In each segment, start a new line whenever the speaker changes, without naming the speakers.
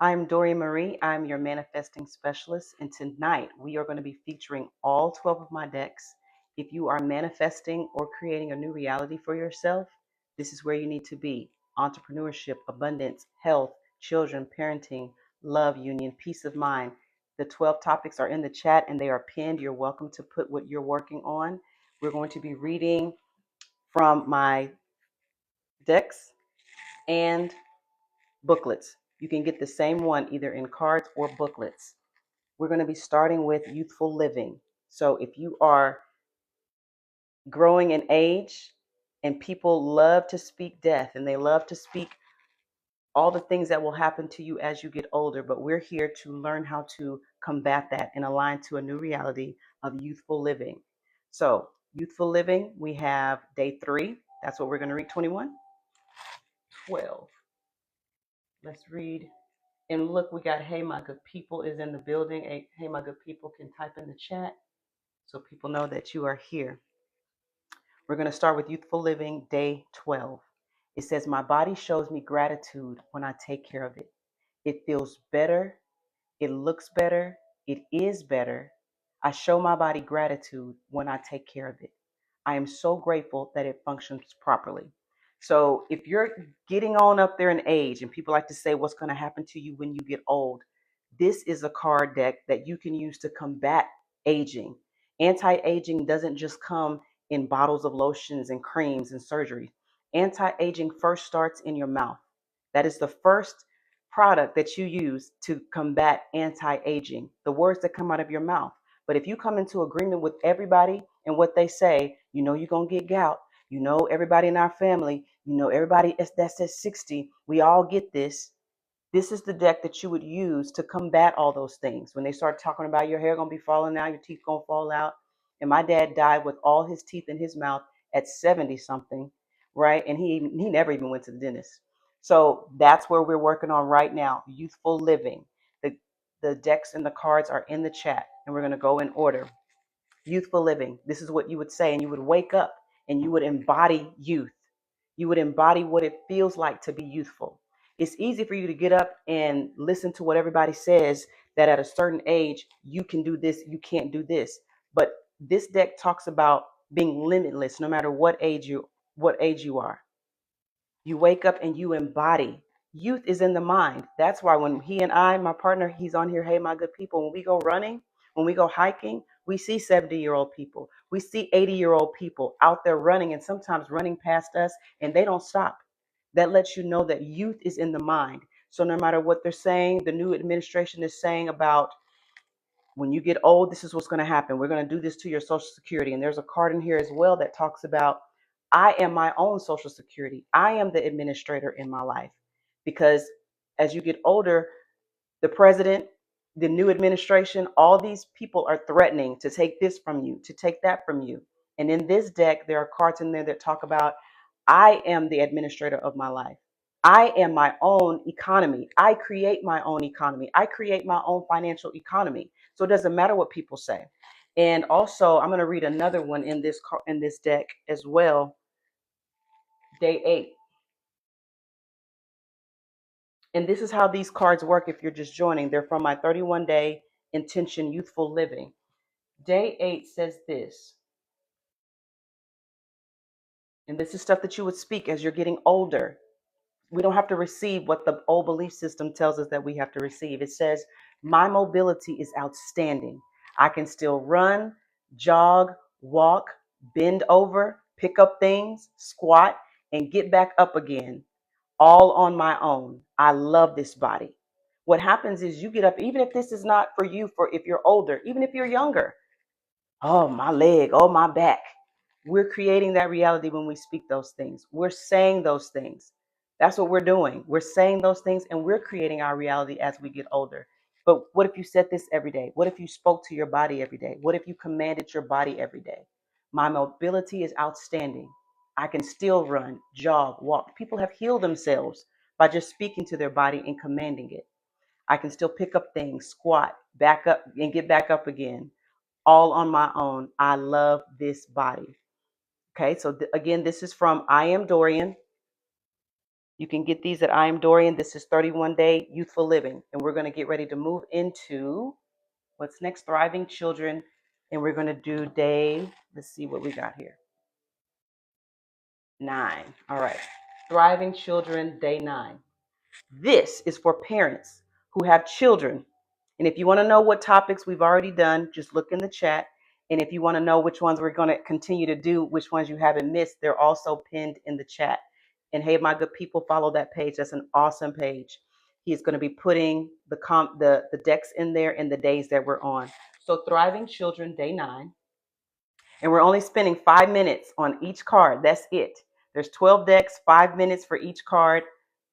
I'm Dori Marie. I'm your manifesting specialist, and tonight we are going to be featuring all 12 of my decks. If you are manifesting or creating a new reality for yourself, this is where you need to be. Entrepreneurship, abundance, health, children, parenting, love, union, peace of mind. The 12 topics are in the chat and they are pinned. You're welcome to put what you're working on. We're going to be reading from my decks and booklets. You can get the same one either in cards or booklets. We're going to be starting with Youthful Living. So if you are growing in age and people love to speak death and they love to speak all the things that will happen to you as you get older, but we're here to learn how to combat that and align to a new reality of youthful living. So, Youthful Living, we have day 3. That's what we're going to read. 21, 12. Let's read. And look, we got Hey My Good People is in the building. Hey My Good People can type in the chat so people know that you are here. We're going to start with Youthful Living, day 12. It says, my body shows me gratitude when I take care of it. It feels better. It looks better. It is better. I show my body gratitude when I take care of it. I am so grateful that it functions properly. So if you're getting on up there in age and people like to say what's going to happen to you when you get old, this is a card deck that you can use to combat aging. Anti-aging doesn't just come in bottles of lotions and creams and surgery. Anti-aging first starts in your mouth. That is the first product that you use to combat anti-aging, the words that come out of your mouth. But if you come into agreement with everybody and what they say, you know you're going to get gout. You know everybody in our family, you know everybody that's at 60, we all get this. This is the deck that you would use to combat all those things. When they start talking about your hair going to be falling out, your teeth going to fall out. And my dad died with all his teeth in his mouth at 70 something, right? And he never even went to the dentist. So that's where we're working on right now, Youthful Living. The decks and the cards are in the chat, and we're going to go in order. Youthful Living. This is what you would say, and you would wake up and you would embody youth. You would embody what it feels like to be youthful. It's easy for you to get up and listen to what everybody says that at a certain age, you can do this, you can't do this. But this deck talks about being limitless no matter what age you are. You wake up and you embody. Youth is in the mind. That's why when he and I, my partner, he's on here, hey, my good people, when we go running, when we go hiking, we see 70-year-old people. We see 80-year-old people out there running and sometimes running past us and they don't stop. That lets you know that youth is in the mind. So no matter what they're saying, the new administration is saying about when you get old, this is what's going to happen. We're going to do this to your Social Security. And there's a card in here as well that talks about I am my own Social Security. I am the administrator in my life. Because as you get older, the president, the new administration, all these people are threatening to take this from you, to take that from you. And in this deck, there are cards in there that talk about I am the administrator of my life. I am my own economy. I create my own economy. I create my own financial economy. So it doesn't matter what people say. And also, I'm going to read another one in this deck as well. Day 8. And this is how these cards work if you're just joining. They're from my 31-day intention youthful living. Day 8 says this. And this is stuff that you would speak as you're getting older. We don't have to receive what the old belief system tells us that we have to receive. It says, my mobility is outstanding. I can still run, jog, walk, bend over, pick up things, squat, and get back up again, all on my own. I love this body. What happens is you get up, even if this is not for you, for if you're older, even if you're younger, oh, my leg, oh, my back. We're creating that reality when we speak those things. We're saying those things. That's what we're doing. We're saying those things and we're creating our reality as we get older. But what if you said this every day? What if you spoke to your body every day? What if you commanded your body every day? My mobility is outstanding. I can still run, jog, walk. People have healed themselves by just speaking to their body and commanding it. I can still pick up things, squat, back up, and get back up again, all on my own. I love this body. Okay, so again, this is from I Am Dorian, You can get these at I Am Dorian. This is 31 Day Youthful Living. And we're going to get ready to move into what's next, Thriving Children. And we're going to do day, let's see what we got here. 9. All right. Thriving Children, day 9. This is for parents who have children. And if you want to know what topics we've already done, just look in the chat. And if you want to know which ones we're going to continue to do, which ones you haven't missed, they're also pinned in the chat. And hey, my good people, follow that page. That's an awesome page. He's going to be putting the decks in there and the days that we're on. So Thriving Children, day 9. And we're only spending 5 minutes on each card. That's it. There's 12 decks, 5 minutes for each card.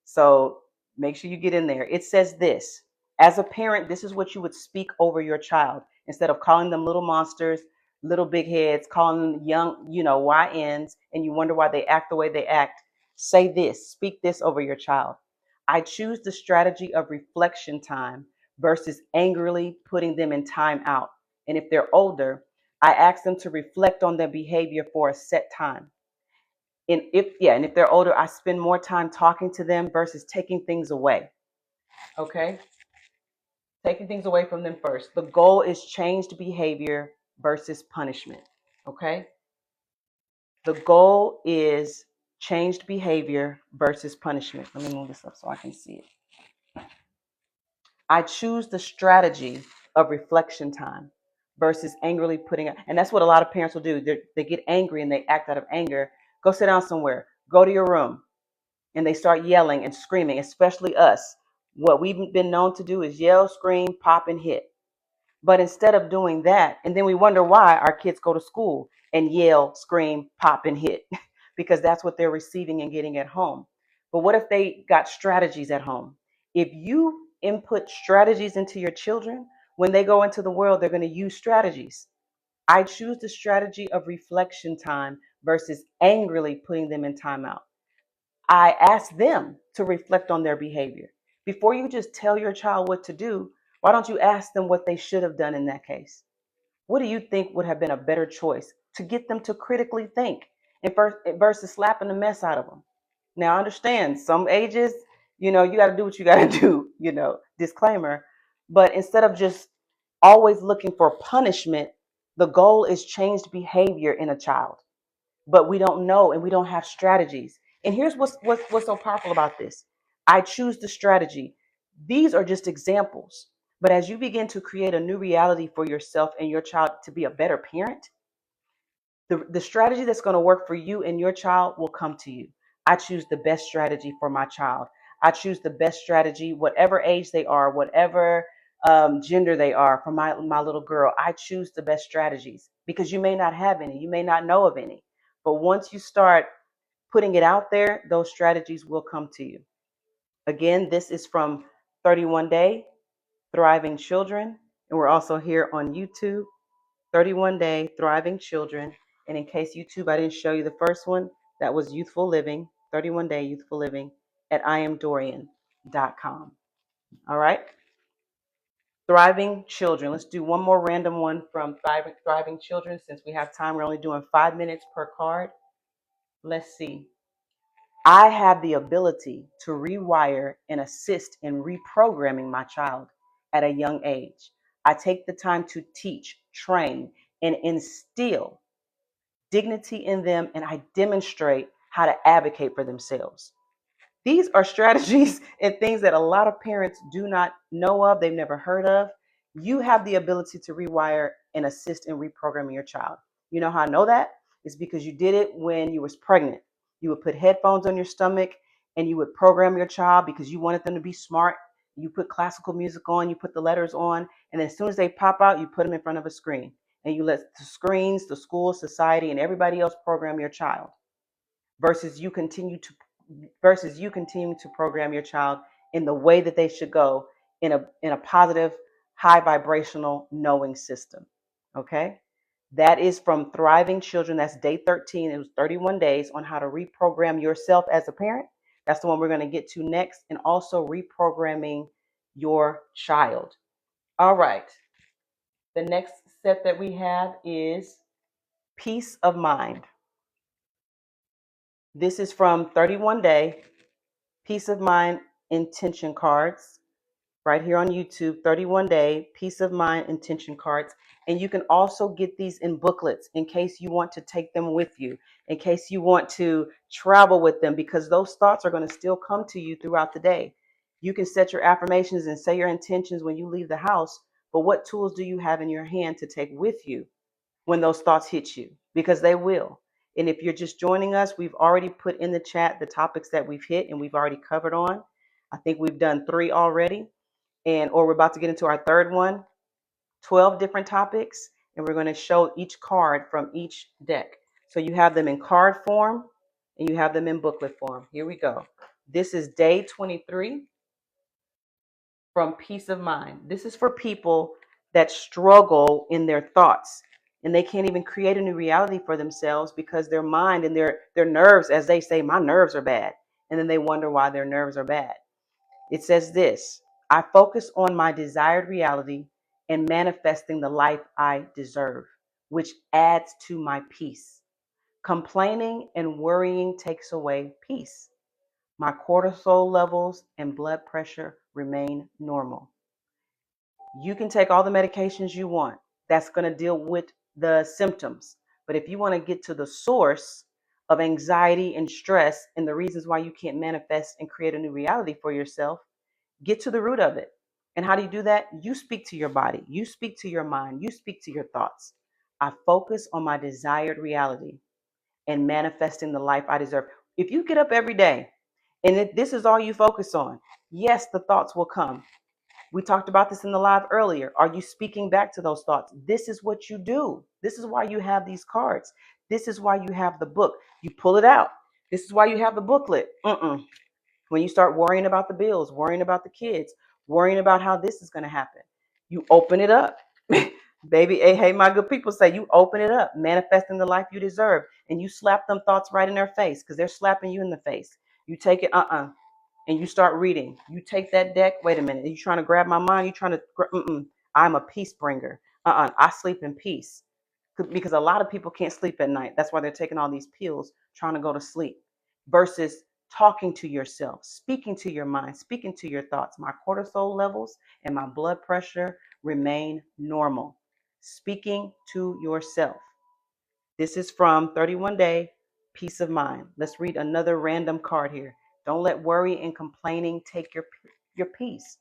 So make sure you get in there. It says this: as a parent, this is what you would speak over your child. Instead of calling them little monsters, little big heads, calling them young, YNs, and you wonder why they act the way they act. Say this, speak this over your child. I choose the strategy of reflection time versus angrily putting them in time out. And if they're older, I ask them to reflect on their behavior for a set time. And if they're older, I spend more time talking to them versus taking things away. Okay? Taking things away from them first. The goal is changed behavior versus punishment. Okay? The goal is changed behavior versus punishment. Let me move this up so I can see it. I choose the strategy of reflection time versus angrily putting it. And that's what a lot of parents will do. They get angry and they act out of anger. Go sit down somewhere. Go to your room. And they start yelling and screaming, especially us. What we've been known to do is yell, scream, pop, and hit. But instead of doing that, and then we wonder why our kids go to school and yell, scream, pop, and hit, because that's what they're receiving and getting at home. But what if they got strategies at home? If you input strategies into your children, when they go into the world, they're going to use strategies. I choose the strategy of reflection time versus angrily putting them in timeout. I ask them to reflect on their behavior. Before you just tell your child what to do, why don't you ask them what they should have done in that case? What do you think would have been a better choice to get them to critically think and versus slapping the mess out of them? Now, I understand some ages, you got to do what you got to do, disclaimer. But instead of just always looking for punishment, the goal is changed behavior in a child. But we don't know and we don't have strategies. And here's what's so powerful about this. I choose the strategy. These are just examples. But as you begin to create a new reality for yourself and your child to be a better parent, the strategy that's going to work for you and your child will come to you. I choose the best strategy for my child. I choose the best strategy, whatever age they are, whatever gender they are, for my little girl. I choose the best strategies because you may not have any, you may not know of any. But once you start putting it out there, those strategies will come to you. Again, this is from 31 Day Thriving Children. And we're also here on YouTube, 31 Day Thriving Children. And in case YouTube, I didn't show you the first one, that was Youthful Living, 31 Day Youthful Living at IamDorian.com. All right. Thriving Children. Let's do one more random one from Thriving Children. Since we have time, we're only doing 5 minutes per card. Let's see. I have the ability to rewire and assist in reprogramming my child at a young age. I take the time to teach, train, and instill dignity in them, and I demonstrate how to advocate for themselves. These are strategies and things that a lot of parents do not know of, they've never heard of. You have the ability to rewire and assist in reprogramming your child. You know how I know that? It's because you did it when you was pregnant. You would put headphones on your stomach and you would program your child because you wanted them to be smart. You put classical music on, you put the letters on, and then as soon as they pop out, you put them in front of a screen. And you let the screens, the school, society, and everybody else program your child versus you continue to program your child in the way that they should go in a positive, high vibrational knowing system. Okay? That is from Thriving Children. That's day 13. It was 31 days on how to reprogram yourself as a parent. That's the one we're going to get to next, and also reprogramming your child. All right. The next set that we have is Peace of Mind. This is from 31 Day Peace of mind intention cards right here on YouTube, 31-day peace of mind intention cards. And you can also get these in booklets in case you want to take them with you, in case you want to travel with them, because those thoughts are going to still come to you throughout the day. You can set your affirmations and say your intentions when you leave the house, but what tools do you have in your hand to take with you when those thoughts hit you? Because they will. And if you're just joining us, we've already put in the chat the topics that we've hit and we've already covered on. I think we've done 3 already, and or we're about to get into our third one. 12 different topics, and we're going to show each card from each deck. So you have them in card form and you have them in booklet form. Here we go. This is day 23 from Peace of Mind. This is for people that struggle in their thoughts and they can't even create a new reality for themselves because their mind and their nerves, as they say, my nerves are bad. And then they wonder why their nerves are bad. It says this: I focus on my desired reality and manifesting the life I deserve, which adds to my peace. Complaining and worrying takes away peace. My cortisol levels and blood pressure remain normal. You can take all the medications you want. That's going to deal with the symptoms. But if you want to get to the source of anxiety and stress and the reasons why you can't manifest and create a new reality for yourself, get to the root of it. And how do you do that? You speak to your body. You speak to your mind. You speak to your thoughts. I focus on my desired reality and manifesting the life I deserve. If you get up every day and if this is all you focus on, yes, the thoughts will come. We talked about this in the live earlier. Are you speaking back to those thoughts? This is what you do. This is why you have these cards. This is why you have the book. You pull it out. This is why you have the booklet. When you start worrying about the bills, worrying about the kids, worrying about how this is going to happen, you open it up. Baby, hey, my good people say you open it up, manifesting the life you deserve. And you slap them thoughts right in their face because they're slapping you in the face. You take it, and you start reading. You take that deck. Wait a minute. Are you trying to grab my mind? You trying to, I'm a peace bringer. I sleep in peace because a lot of people can't sleep at night. That's why they're taking all these pills, trying to go to sleep versus talking to yourself, speaking to your mind, speaking to your thoughts. My cortisol levels and my blood pressure remain normal. Speaking to yourself. This is from 31-day peace of mind. Let's read another random card here. Don't let worry and complaining take your peace.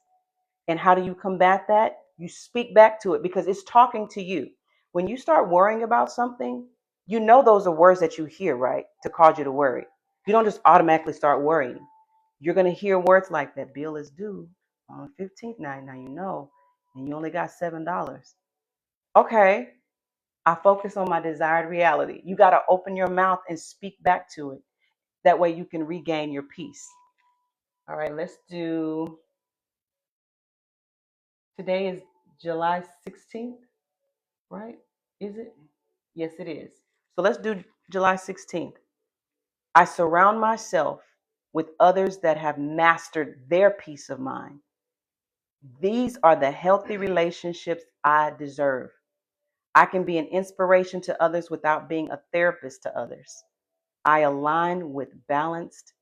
And how do you combat that? You speak back to it because it's talking to you. When you start worrying about something, you know those are words that you hear, right? To cause you to worry. You don't just automatically start worrying. You're going to hear words like that bill is due on the 15th night. Now you know, and you only got $7. Okay, I focus on my desired reality. You got to open your mouth and speak back to it. That way you can regain your peace. All right, let's do, today is July 16th. Right? Is it? Yes, it is. So let's do July 16th. I surround myself with others that have mastered their peace of mind. These are the healthy relationships I deserve. I can be an inspiration to others without being a therapist to others. I align with balanced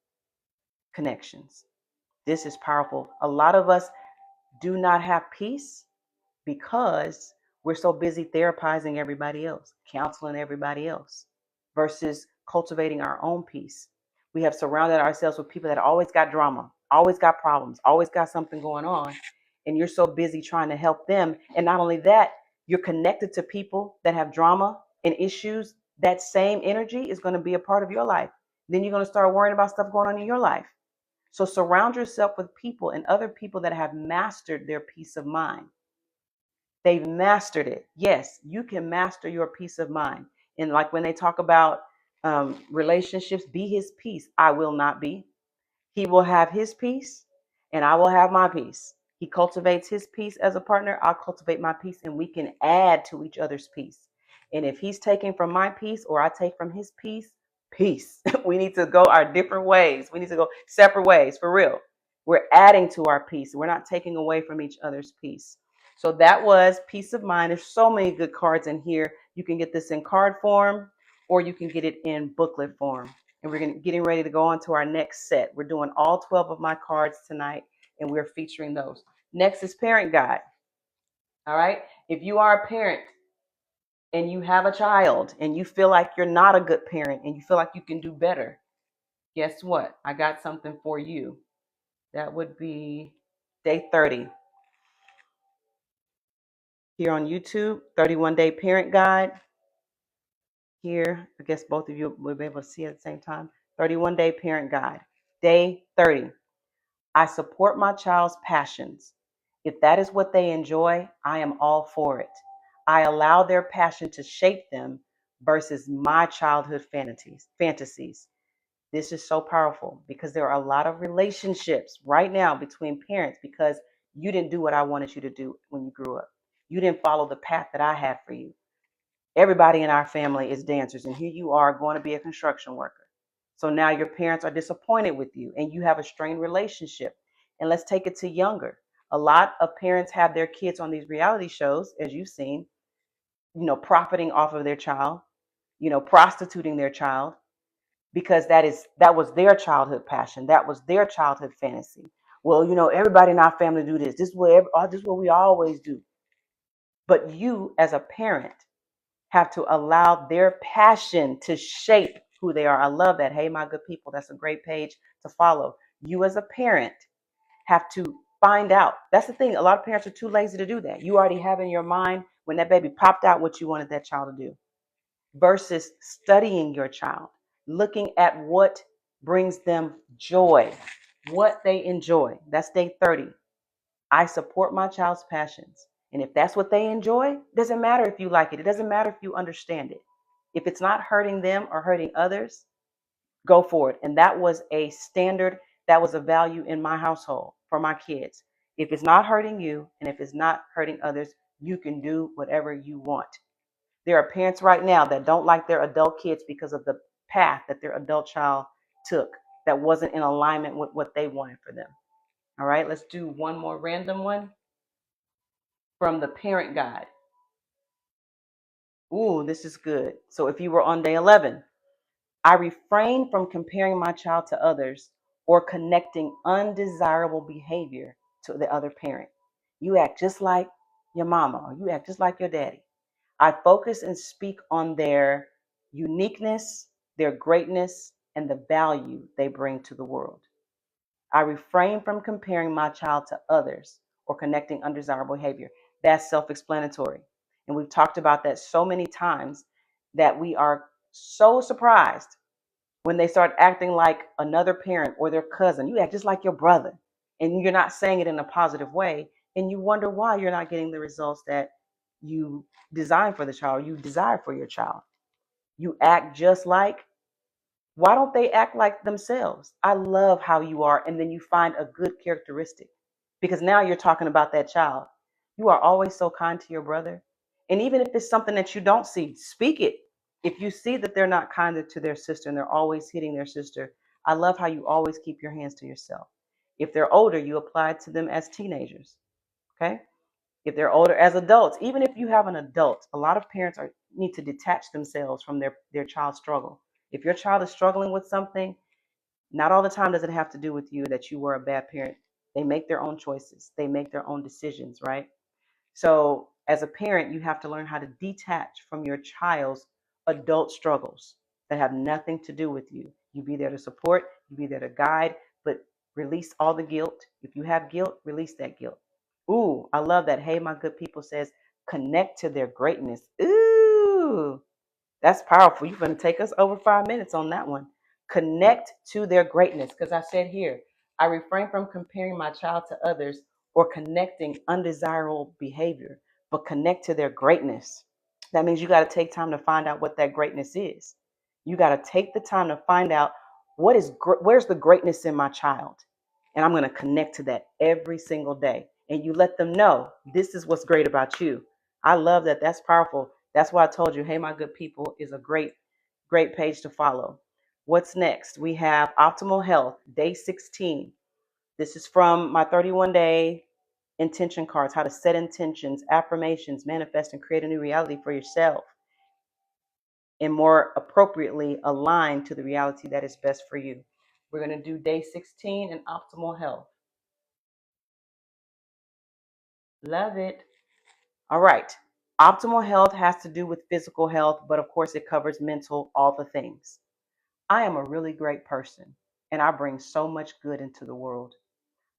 connections. This is powerful. A lot of us do not have peace because we're so busy therapizing everybody else, counseling everybody else, versus cultivating our own peace. We have surrounded ourselves with people that always got drama, always got problems, always got something going on. And you're so busy trying to help them. And not only that, you're connected to people that have drama and issues. That same energy is going to be a part of your life. Then you're going to start worrying about stuff going on in your life. So surround yourself with people and other people that have mastered their peace of mind. They've mastered it. Yes, you can master your peace of mind. And like when they talk about relationships, be his peace. I will not be. He will have his peace and I will have my peace. He cultivates his peace as a partner. I'll cultivate my peace and we can add to each other's peace. And if he's taking from my peace or I take from his peace, peace. We need to go our different ways. We need to go separate ways for real. We're adding to our peace. We're not taking away from each other's peace. So that was peace of mind. There's so many good cards in here. You can get this in card form or you can get it in booklet form. And we're getting ready to go on to our next set. We're doing all 12 of my cards tonight, and we're featuring those. Next is Parent Guide. All right. If you are a parent and you have a child and you feel like you're not a good parent and you feel like you can do better, guess what? I got something for you. That would be day 30 here on YouTube, 31-day parent guide. Here, I guess both of you will be able to see it at the same time. 31-day parent guide. Day 30. I support my child's passions. If that is what they enjoy, I am all for it. I allow their passion to shape them versus my childhood fantasies. This is so powerful because there are a lot of relationships right now between parents because you didn't do what I wanted you to do when you grew up. You didn't follow the path that I had for you. Everybody in our family is dancers, and here you are going to be a construction worker. So now your parents are disappointed with you, and you have a strained relationship. And let's take it to younger. A lot of parents have their kids on these reality shows, as you've seen, profiting off of their child, prostituting their child, because that was their childhood passion. That was their childhood fantasy. Well, everybody in our family do this. This is what we always do. But you, as a parent, have to allow their passion to shape who they are. I love that. Hey, my good people, that's a great page to follow. You, as a parent, have to find out. That's the thing. A lot of parents are too lazy to do that. You already have in your mind when that baby popped out what you wanted that child to do, versus studying your child, looking at what brings them joy, what they enjoy. That's day 30. I support my child's passions. And if that's what they enjoy, it doesn't matter if you like it. It doesn't matter if you understand it. If it's not hurting them or hurting others, go for it. And that was a standard, that was a value in my household for my kids. If it's not hurting you and if it's not hurting others, you can do whatever you want. There are parents right now that don't like their adult kids because of the path that their adult child took that wasn't in alignment with what they wanted for them. All right, let's do one more random one from the parent guide. Ooh, this is good. So if you were on day 11, I refrain from comparing my child to others or connecting undesirable behavior to the other parent. You act just like your mama or you act just like your daddy. I focus and speak on their uniqueness, their greatness, and the value they bring to the world. I refrain from comparing my child to others or connecting undesirable behavior. That's self-explanatory. And we've talked about that so many times that we are so surprised when they start acting like another parent or their cousin. You act just like your brother, and you're not saying it in a positive way. And you wonder why you're not getting the results that you design for the child, you desire for your child. You act just like, why don't they act like themselves? I love how you are. And then you find a good characteristic because now you're talking about that child. You are always so kind to your brother. And even if it's something that you don't see, speak it. If you see that they're not kinder to their sister and they're always hitting their sister, I love how you always keep your hands to yourself. If they're older, you apply it to them as teenagers. Okay. If they're older, as adults, even if you have an adult, a lot of parents need to detach themselves from their child's struggle. If your child is struggling with something, not all the time does it have to do with you that you were a bad parent. They make their own choices. They make their own decisions, right? So as a parent, you have to learn how to detach from your child's adult struggles that have nothing to do with you. You be there to support, you be there to guide, but release all the guilt. If you have guilt, release that guilt. Ooh, I love that. Hey, my good people says, connect to their greatness. Ooh, that's powerful. You're going to take us over 5 minutes on that one. Connect to their greatness. Because I said here, I refrain from comparing my child to others or connecting undesirable behavior, but connect to their greatness. That means you got to take time to find out what that greatness is. You got to take the time to find out where's the greatness in my child. And I'm going to connect to that every single day. And you let them know this is what's great about you. I love that. That's powerful. That's why I told you, hey, my good people is a great page to follow. What's next? We have optimal health, day 16. This is from my 31-day intention cards, how to set intentions, affirmations, manifest, and create a new reality for yourself. and more appropriately aligned to the reality that is best for you. We're going to do day 16 in optimal health. Love it. All right. Optimal health has to do with physical health, but of course it covers mental, all the things. I am a really great person and I bring so much good into the world.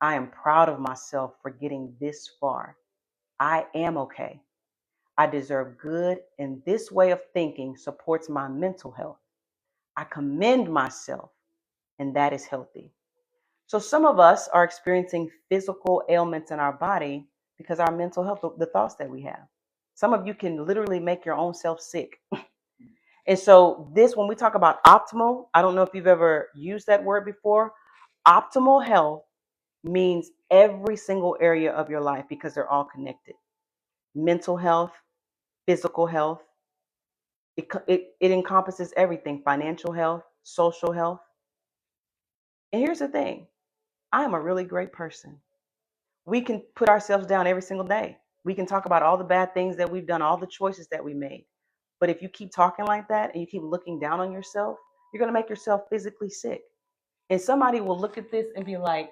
I am proud of myself for getting this far. I am okay. I deserve good, and this way of thinking supports my mental health. I commend myself, and that is healthy. So, some of us are experiencing physical ailments in our body because our mental health, the thoughts that we have. Some of you can literally make your own self sick. And so, when we talk about optimal, I don't know if you've ever used that word before. Optimal health means every single area of your life because they're all connected. Mental health, physical health, it encompasses everything: financial health, social health. And here's the thing: I am a really great person. We can put ourselves down every single day. We can talk about all the bad things that we've done, all the choices that we made. But if you keep talking like that and you keep looking down on yourself, you're going to make yourself physically sick. And somebody will look at this and be like,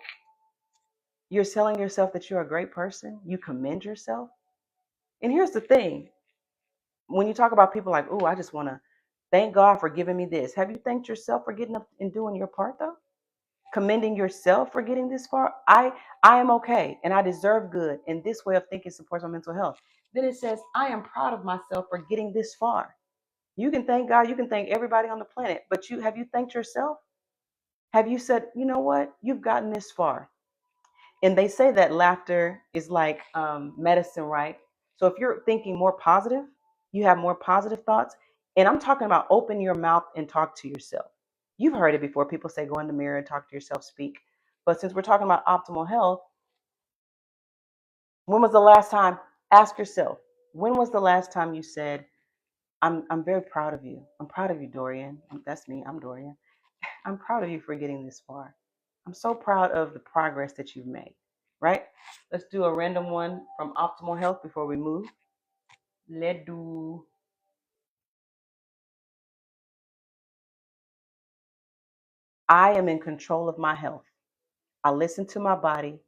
you're telling yourself that you're a great person. You commend yourself. And here's the thing: when you talk about people like, oh, I just want to thank God for giving me this. Have you thanked yourself for getting up and doing your part though? Commending yourself for getting this far. I am okay and I deserve good. And this way of thinking supports my mental health. Then it says, I am proud of myself for getting this far. You can thank God, you can thank everybody on the planet, but have you thanked yourself? Have you said, you know what? You've gotten this far. And they say that laughter is like medicine, right? So if you're thinking more positive, you have more positive thoughts. And I'm talking about open your mouth and talk to yourself. You've heard it before. People say go in the mirror and talk to yourself, speak. But since we're talking about optimal health, when was the last time? Ask yourself, when was the last time you said, I'm very proud of you. I'm proud of you, Dorian. That's me. I'm Dorian. I'm proud of you for getting this far. I'm so proud of the progress that you've made, right? Let's do a random one from optimal health before we move. Let's do, I am in control of my health. I listen to my body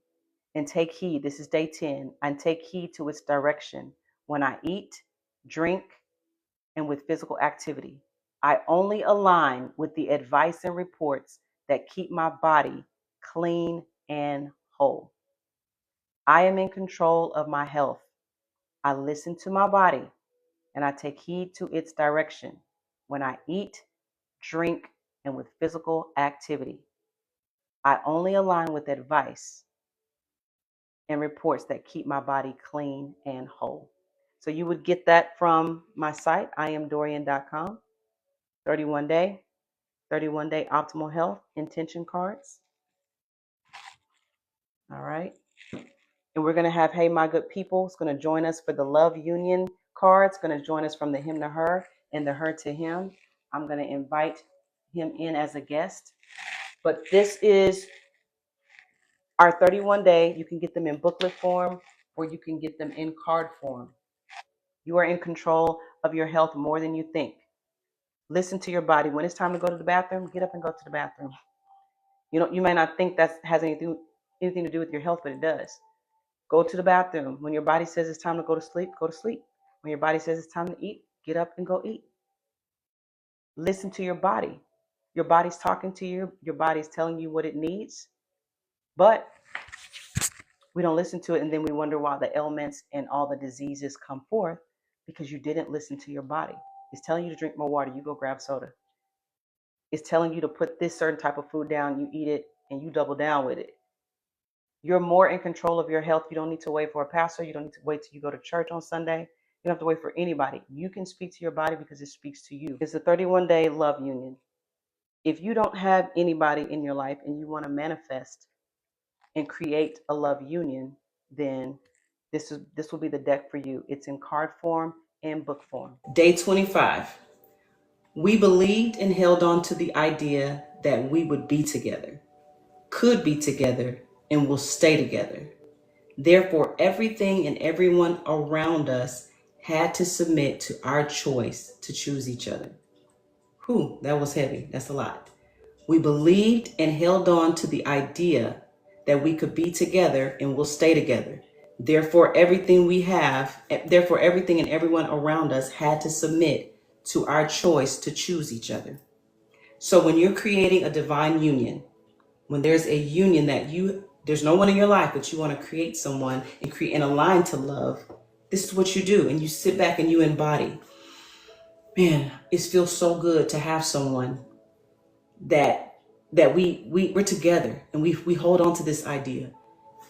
and take heed. This is day 10. And take heed to its direction when I eat, drink, and with physical activity. I only align with the advice and reports that keep my body clean and whole. I am in control of my health. I listen to my body and I take heed to its direction when I eat, drink, and with physical activity. I only align with advice and reports that keep my body clean and whole. So you would get that from my site, iamdorian.com. 31 day, 31 day optimal health intention cards. All right. And we're going to have Hey My Good People. It's going to join us for the Love Union card. It's going to join us from the him to her and the her to him. I'm going to invite him in as a guest. But this is our 31 day. You can get them in booklet form or you can get them in card form. You are in control of your health more than you think. Listen to your body. When it's time to go to the bathroom, get up and go to the bathroom. You may not think that has anything to do with your health, but it does. Go to the bathroom. When your body says it's time to go to sleep, go to sleep. When your body says it's time to eat, get up and go eat. Listen to your body. Your body's talking to you. Your body's telling you what it needs. But we don't listen to it, and then we wonder why the ailments and all the diseases come forth because you didn't listen to your body. It's telling you to drink more water. You go grab soda. It's telling you to put this certain type of food down. You eat it, and you double down with it. You're more in control of your health. You don't need to wait for a pastor. You don't need to wait till you go to church on Sunday. You don't have to wait for anybody. You can speak to your body because it speaks to you. It's a 31 day love union. If you don't have anybody in your life and you want to manifest and create a love union, then this will be the deck for you. It's in card form and book form. Day 25. We believed and held on to the idea that we would be together, could be together, and will stay together. Therefore, everything and everyone around us had to submit to our choice to choose each other. Whew, that was heavy. That's a lot. We believed and held on to the idea that we could be together and we'll stay together. Therefore, therefore, everything and everyone around us had to submit to our choice to choose each other. So when you're creating a divine union, when there's a union there's no one in your life, but you want to create someone and create and align to love, this is what you do. And you sit back and you embody. Man, it feels so good to have someone that we're together and we hold on to this idea.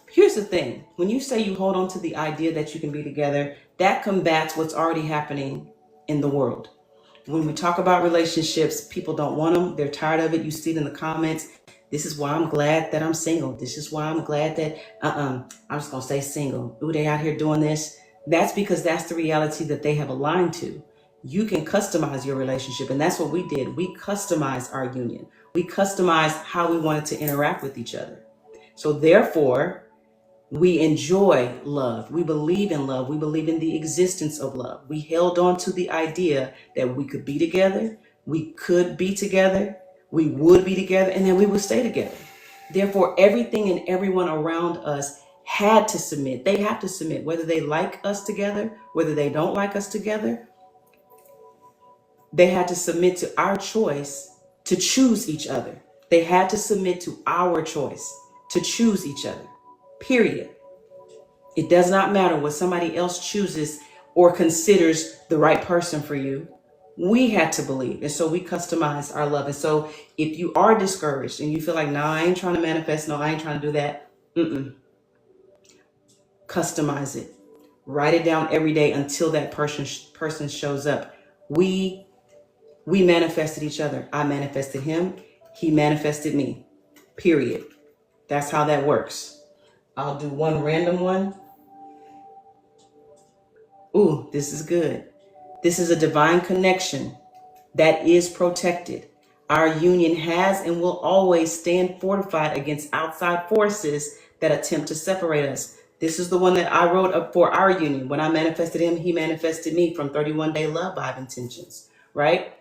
Here's the thing. When you say you hold on to the idea that you can be together, that combats what's already happening in the world. When we talk about relationships, people don't want them. They're tired of it. You see it in the comments. This is why I'm glad that I'm single. This is why I'm glad that, I'm just going to stay single. Ooh, they out here doing this. That's because that's the reality that they have aligned to. You can customize your relationship. And that's what we did. We customized our union. We customized how we wanted to interact with each other. So therefore, we enjoy love. We believe in love. We believe in the existence of love. We held on to the idea that we could be together. We could be together. We would be together, and then we would stay together. Therefore, everything and everyone around us had to submit. They have to submit, whether they like us together, whether they don't like us together. They had to submit to our choice to choose each other. They had to submit to our choice to choose each other. Period. It does not matter what somebody else chooses or considers the right person for you. We had to believe. And so we customized our love. And so if you are discouraged and you feel like, no, I ain't trying to manifest. No, I ain't trying to do that. Customize it. Write it down every day until that person shows up. We manifested each other. I manifested him. He manifested me. Period. That's how that works. I'll do one random one. Ooh, this is good. This is a divine connection that is protected. Our union has and will always stand fortified against outside forces that attempt to separate us. This is the one that I wrote up for our union. When I manifested him, he manifested me from 31-day love vibe intentions, right?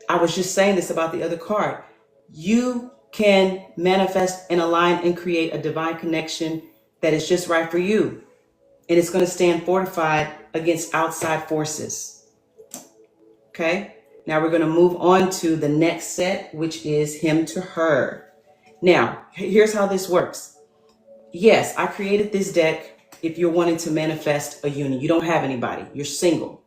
I was just saying this about the other card. You can manifest and align and create a divine connection that is just right for you. And it's going to stand fortified against outside forces. Okay. Now we're going to move on to the next set, which is him to her. Now, here's how this works. Yes, I created this deck if you're wanting to manifest a union. You don't have anybody. You're single.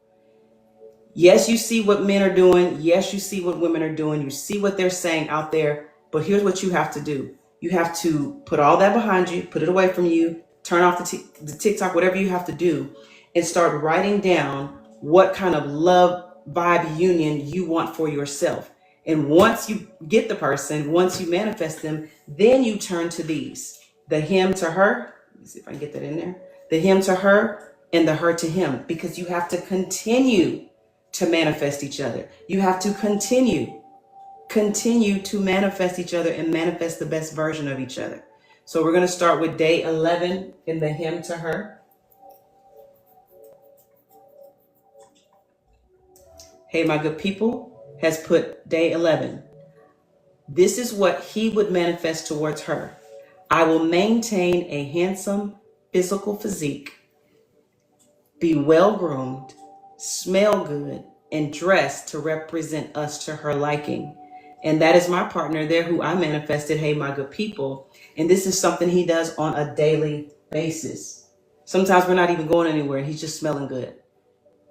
Yes, you see what men are doing. Yes, you see what women are doing. You see what they're saying out there. But here's what you have to do. You have to put all that behind you, put it away from you, turn off the TikTok, whatever you have to do, and start writing down what kind of love vibe union you want for yourself. And once you get the person, once you manifest them, then you turn to these. The him to her. Let me see if I can get that in there. The him to her and the her to him. Because you have to continue to manifest each other. You have to continue to manifest each other and manifest the best version of each other. So we're going to start with day 11 in the him to her. Hey, my good people, has put day 11. This is what he would manifest towards her. I will maintain a handsome physical physique, be well-groomed, smell good, and dress to represent us to her liking. And that is my partner there who I manifested, hey, my good people. And this is something he does on a daily basis. Sometimes we're not even going anywhere and he's just smelling good.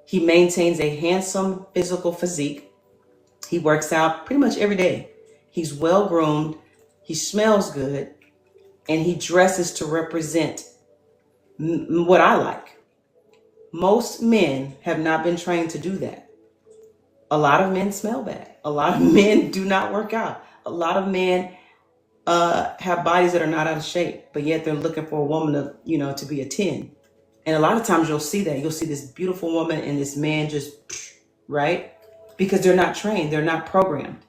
He maintains a handsome physical physique. He works out pretty much every day. He's well-groomed, he smells good, and he dresses to represent what I like. Most men have not been trained to do that. A lot of men smell bad. A lot of men do not work out. A lot of men have bodies that are not out of shape, but yet they're looking for a woman to be a 10. And a lot of times you'll see that. You'll see this beautiful woman and this man just, right? Because they're not trained. They're not programmed.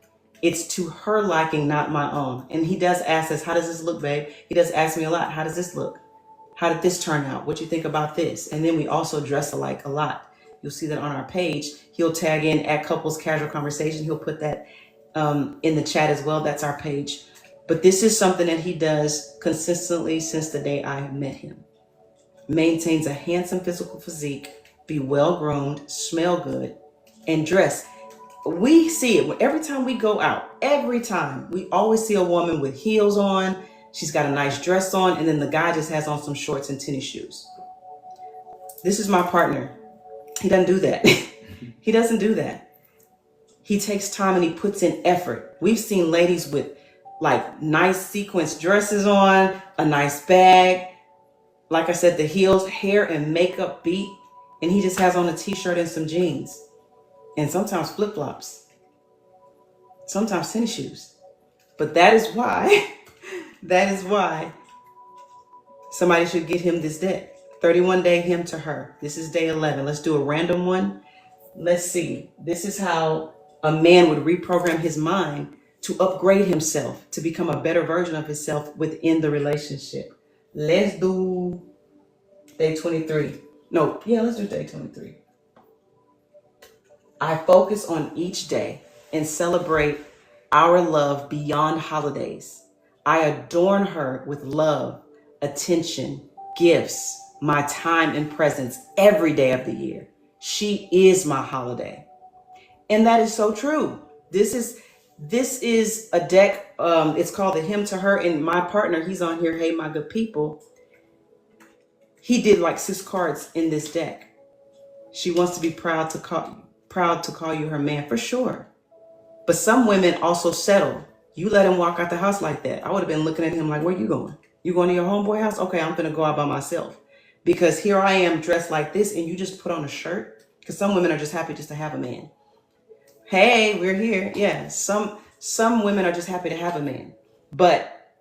It's to her liking, not my own. And he does ask us, how does this look, babe? He does ask me a lot. How does this look? How did this turn out? What you think about this? And then we also dress alike a lot. You'll see that on our page. He'll tag in at Couples Casual Conversation. He'll put that in the chat as well. That's our page. But this is something that he does consistently since the day I met him. Maintains a handsome physical physique, be well groomed, smell good, and dress. We see it every time we go out. Every time we always see a woman with heels on. She's got a nice dress on, and then the guy just has on some shorts and tennis shoes. This is my partner. He doesn't do that. He doesn't do that. He takes time and he puts in effort. We've seen ladies with like nice sequence dresses on, a nice bag, like I said, the heels, hair and makeup beat, and he just has on a t-shirt and some jeans, and sometimes flip-flops, sometimes tennis shoes. But that is why somebody should get him this deck. 31 day him to her. This is day 11. Let's do a random one. Let's see. This is how a man would reprogram his mind to upgrade himself, to become a better version of himself within the relationship. Let's do day 23. Let's do day 23. I focus on each day and celebrate our love beyond holidays. I adorn her with love, attention, gifts, my time and presence every day of the year. She is my holiday. And that is so true. This is a deck. It's called the Him to Her, and my partner, he's on here. Hey, my good people. He did like 6 cards in this deck. She wants to be proud to call you her man, for sure. But some women also settle. You let him walk out the house like that. I would have been looking at him like, where you going? You going to your homeboy house? Okay, I'm gonna go out by myself. Because here I am dressed like this, and you just put on a shirt. Because some women are just happy just to have a man. Hey, we're here. Yeah, some women are just happy to have a man. But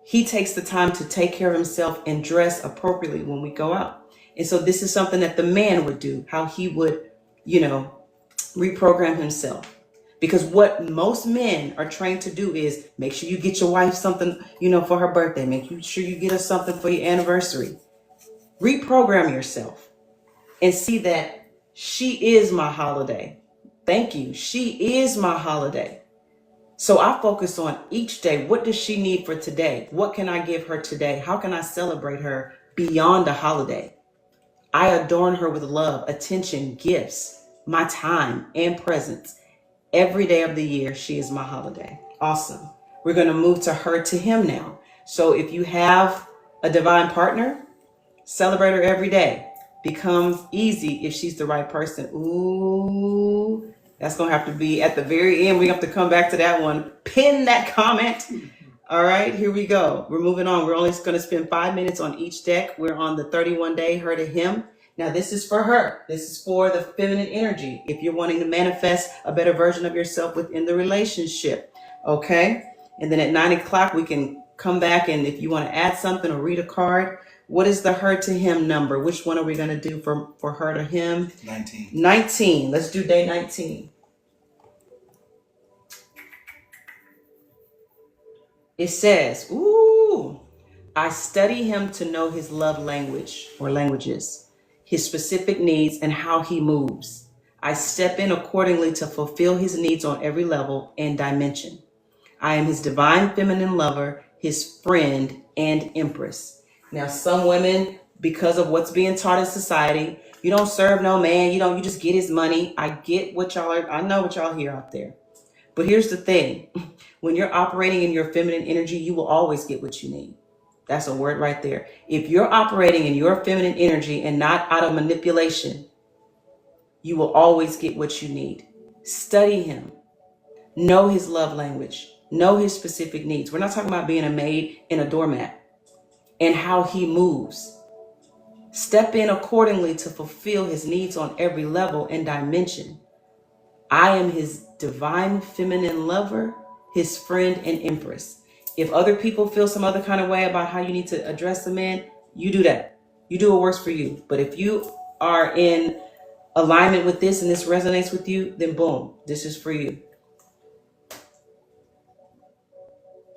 he takes the time to take care of himself and dress appropriately when we go out. And so this is something that the man would do, how he would, reprogram himself. Because what most men are trained to do is make sure you get your wife something, for her birthday. Make sure you get her something for your anniversary. Reprogram yourself and see that she is my holiday. Thank you. She is my holiday. So I focus on each day. What does she need for today? What can I give her today? How can I celebrate her beyond a holiday? I adorn her with love, attention, gifts, my time and presence. Every day of the year, she is my holiday. Awesome. We're going to move to her to him now. So if you have a divine partner, celebrate her every day. Becomes easy if she's the right person. Ooh, that's going to have to be at the very end. We have to come back to that one. Pin that comment. All right, here we go. We're moving on. We're only going to spend 5 minutes on each deck. We're on the 31 day, her to him. Now, this is for her. This is for the feminine energy. If you're wanting to manifest a better version of yourself within the relationship. Okay. And then at 9 o'clock, we can come back. And if you want to add something or read a card, what is the her to him number? Which one are we going to do for her to him?
19.
19. Let's do day 19. It says, ooh, I study him to know his love language or languages, his specific needs and how he moves. I step in accordingly to fulfill his needs on every level and dimension. I am his divine feminine lover, his friend and empress. Now, some women, because of what's being taught in society, you don't serve no man, you just get his money. I get what y'all are, I know what y'all hear out there. But here's the thing. When you're operating in your feminine energy, you will always get what you need. That's a word right there. If you're operating in your feminine energy and not out of manipulation, you will always get what you need. Study him. Know his love language. Know his specific needs. We're not talking about being a maid and a doormat. And how he moves. Step in accordingly to fulfill his needs on every level and dimension. I am his divine feminine lover, his friend and empress. If other people feel some other kind of way about how you need to address a man, you do that. You do what works for you. But if you are in alignment with this and this resonates with you, then boom, this is for you.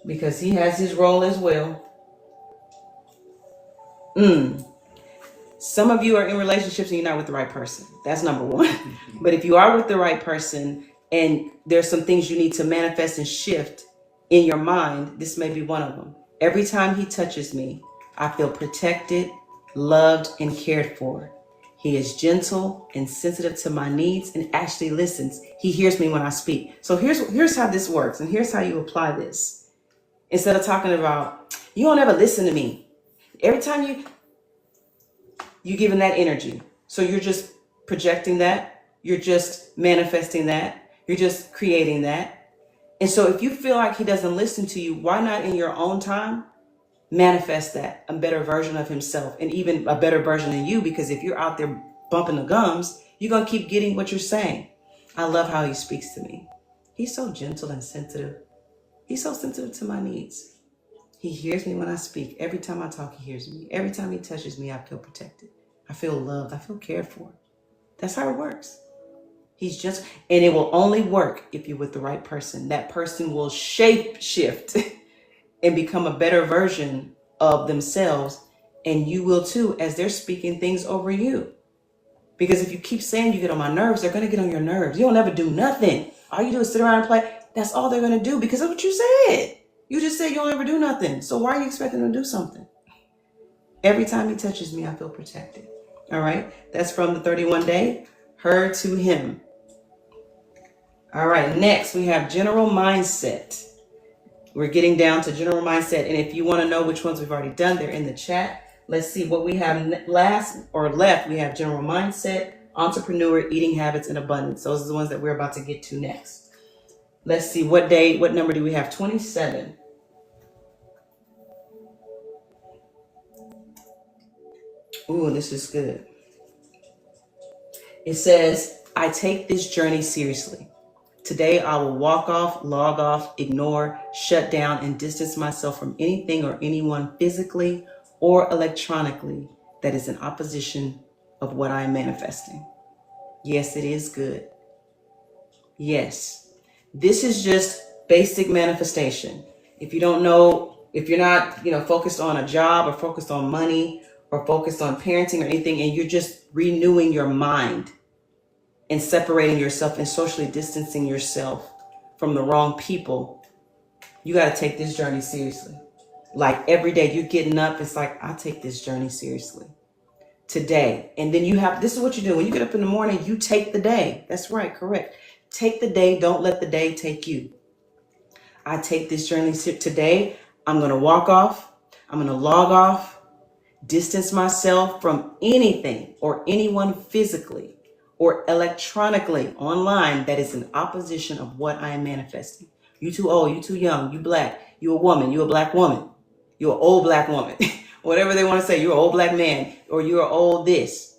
Because he has his role as well. Some of you are in relationships and you're not with the right person. That's number one. But if you are with the right person and there's some things you need to manifest and shift in your mind, this may be one of them. Every time he touches me, I feel protected, loved, and cared for. He is gentle and sensitive to my needs and actually listens. He hears me when I speak. So here's how this works, and here's how you apply this. Instead of talking about, you don't ever listen to me. Every time you giving that energy. So you're just projecting that. You're just manifesting that. You're just creating that. And so if you feel like he doesn't listen to you, why not in your own time manifest that, a better version of himself, and even a better version of you? Because if you're out there bumping the gums, you're going to keep getting what you're saying. I love how he speaks to me. He's so gentle and sensitive. He's so sensitive to my needs. He hears me when I speak. Every time I talk, he hears me. Every time he touches me, I feel protected. I feel loved. I feel cared for. That's how it works. He's just, and it will only work if you're with the right person. That person will shape shift and become a better version of themselves. And you will too, as they're speaking things over you. Because if you keep saying you get on my nerves, they're going to get on your nerves. You don't ever do nothing. All you do is sit around and play. That's all they're going to do because of what you said. You just said you don't ever do nothing. So why are you expecting them to do something? Every time he touches me, I feel protected. All right. That's from the 31 day, her to him. All right. Next, we have general mindset. We're getting down to general mindset. And if you want to know which ones we've already done, they're in the chat. Let's see what we have last or left. We have general mindset, entrepreneur, eating habits, and abundance. Those are the ones that we're about to get to next. Let's see what number do we have? 27. Ooh, this is good. It says, I take this journey seriously. Today, I will walk off, log off, ignore, shut down, and distance myself from anything or anyone physically or electronically that is in opposition of what I am manifesting. Yes, it is good. Yes. This is just basic manifestation. If you don't know, if you're not, focused on a job or focused on money or focused on parenting or anything, and you're just renewing your mind and separating yourself and socially distancing yourself from the wrong people, you got to take this journey seriously. Like every day you're getting up, it's like, I take this journey seriously today. And then this is what you do. When you get up in the morning, you take the day. That's right. Correct. Take the day. Don't let the day take you. I take this journey today. I'm going to walk off. I'm going to log off, distance myself from anything or anyone physically or electronically online that is in opposition of what I am manifesting. You too old, you too young, you black, you a woman, you a black woman, you're an old black woman, whatever they want to say, you're an old black man, or you're old this,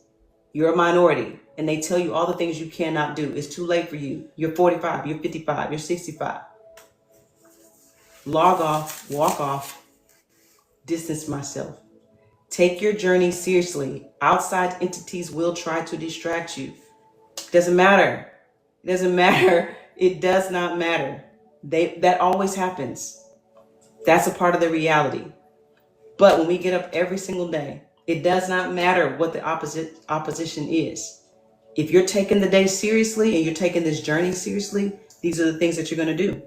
you're a minority. And they tell you all the things you cannot do. It's too late for you. You're 45, you're 55, you're 65. Log off, walk off, distance myself. Take your journey seriously. Outside entities will try to distract you. Doesn't matter. It doesn't matter. It does not matter. That always happens. That's a part of the reality. But when we get up every single day, it does not matter what the opposition is. If you're taking the day seriously and you're taking this journey seriously, these are the things that you're going to do.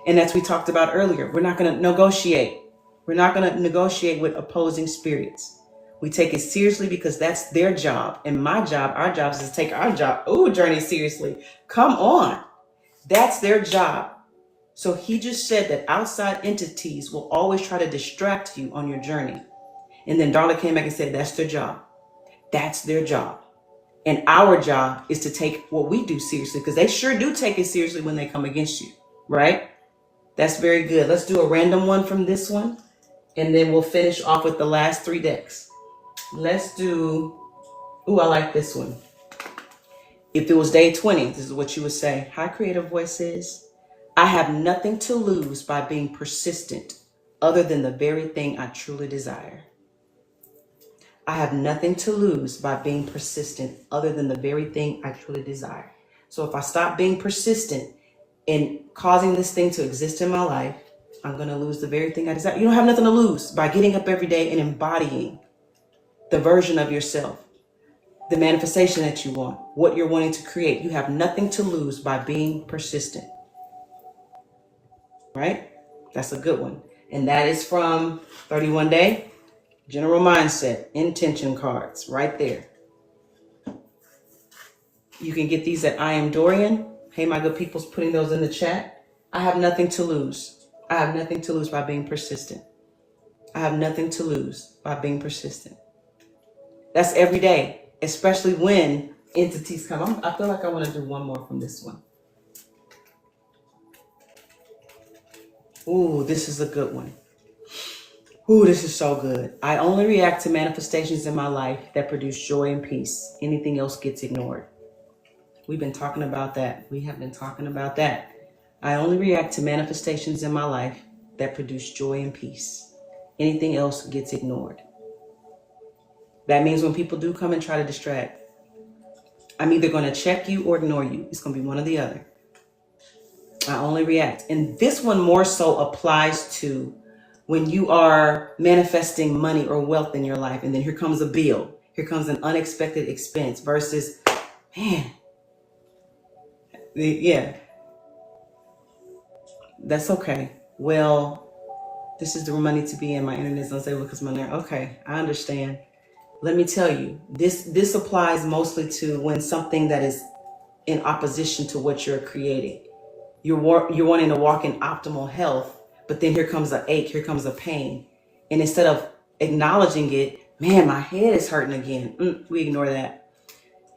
And as we talked about earlier, we're not going to negotiate. We're not going to negotiate with opposing spirits. We take it seriously because that's their job. And my job, our job is to take our journey seriously. Come on. That's their job. So he just said that outside entities will always try to distract you on your journey. And then Darla came back and said, that's their job. That's their job. And our job is to take what we do seriously, because they sure do take it seriously when they come against you, right? That's very good. Let's do a random one from this one, and then we'll finish off with the last 3 decks. Let's do, I like this one. If it was day 20, this is what you would say. Hi, Creative Voices. I have nothing to lose by being persistent other than the very thing I truly desire. I have nothing to lose by being persistent other than the very thing I truly desire. So if I stop being persistent in causing this thing to exist in my life, I'm going to lose the very thing I desire. You don't have nothing to lose by getting up every day and embodying the version of yourself, the manifestation that you want, what you're wanting to create. You have nothing to lose by being persistent, right? That's a good one. And that is from 31 Day General Mindset Intention Cards right there. You can get these at I Am Dorian. Hey, my good people's putting those in the chat. I have nothing to lose. I have nothing to lose by being persistent. I have nothing to lose by being persistent. That's every day, especially when entities come. I feel like I want to do one more from this one. Ooh, this is a good one. Ooh, this is so good. I only react to manifestations in my life that produce joy and peace. Anything else gets ignored. We've been talking about that. We have been talking about that. I only react to manifestations in my life that produce joy and peace. Anything else gets ignored. That means when people do come and try to distract, I'm either going to check you or ignore you. It's going to be one or the other. I only react. And this one more so applies to when you are manifesting money or wealth in your life, and then here comes a bill. Here comes an unexpected expense versus, man, yeah, that's okay. Well, this is the money to be in. My internet's unstable because my net. Okay, I understand. Let me tell you, this applies mostly to when something that is in opposition to what you're creating. You're wanting to walk in optimal health, but then here comes an ache, here comes a pain. And instead of acknowledging it, man, my head is hurting again. We ignore that.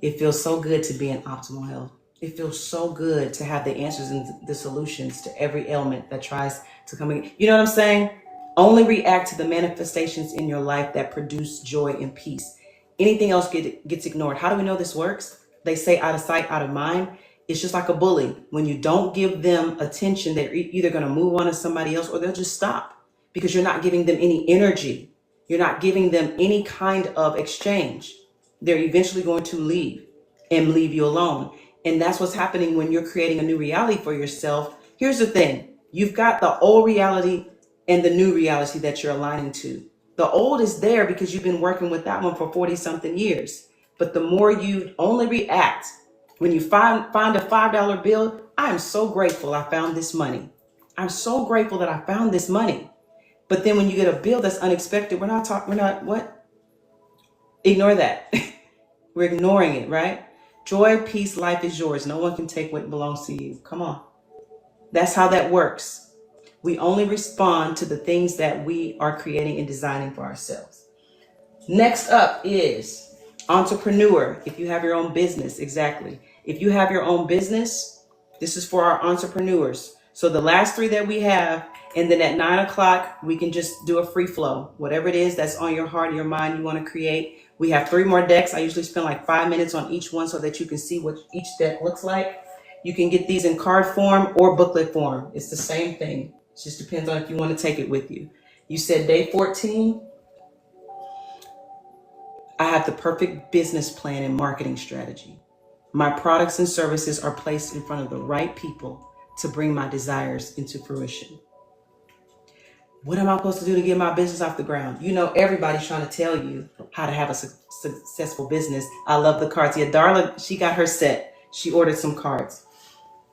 It feels so good to be in optimal health. It feels so good to have the answers and the solutions to every ailment that tries to come in. You know what I'm saying? Only react to the manifestations in your life that produce joy and peace. Anything else gets ignored. How do we know this works? They say out of sight, out of mind. It's just like a bully. When you don't give them attention, they're either going to move on to somebody else or they'll just stop because you're not giving them any energy. You're not giving them any kind of exchange. They're eventually going to leave and leave you alone. And that's what's happening when you're creating a new reality for yourself. Here's the thing. You've got the old reality and the new reality that you're aligning to. The old is there because you've been working with that one for 40 something years. But the more you only react, when you find a $5 bill, I am so grateful I found this money. I'm so grateful that I found this money. But then when you get a bill that's unexpected, what? Ignore that. We're ignoring it, right? Joy, peace, life is yours. No one can take what belongs to you. Come on. That's how that works. We only respond to the things that we are creating and designing for ourselves. Next up is entrepreneur. If you have your own business, exactly. If you have your own business, this is for our entrepreneurs. So the last three that we have, and then at 9 o'clock, we can just do a free flow. Whatever it is that's on your heart, your mind, you want to create. We have 3 more decks. I usually spend like 5 minutes on each one so that you can see what each deck looks like. You can get these in card form or booklet form. It's the same thing. It just depends on if you want to take it with you. You said day 14. I have the perfect business plan and marketing strategy. My products and services are placed in front of the right people to bring my desires into fruition. What am I supposed to do to get my business off the ground? You know, everybody's trying to tell you how to have a successful business. I love the cards. Yeah, Darla, she got her set. She ordered some cards.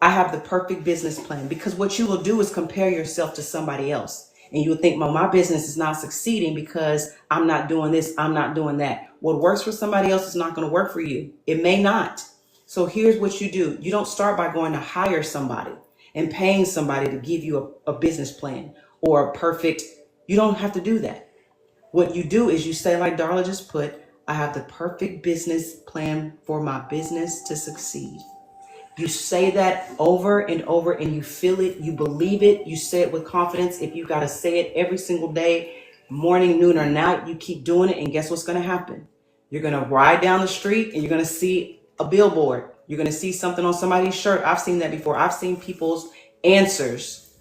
I have the perfect business plan because what you will do is compare yourself to somebody else. And you will think, well, my business is not succeeding because I'm not doing this, I'm not doing that. What works for somebody else is not going to work for you. It may not. So here's what you do. You don't start by going to hire somebody and paying somebody to give you a business plan or a perfect, you don't have to do that. What you do is you say, like Darla just put, I have the perfect business plan for my business to succeed. You say that over and over and you feel it, you believe it, you say it with confidence. If you got to say it every single day, morning, noon, or night, you keep doing it. And guess what's going to happen? You're going to ride down the street and you're going to see a billboard. You're going to see something on somebody's shirt. I've seen that before. I've seen people's answers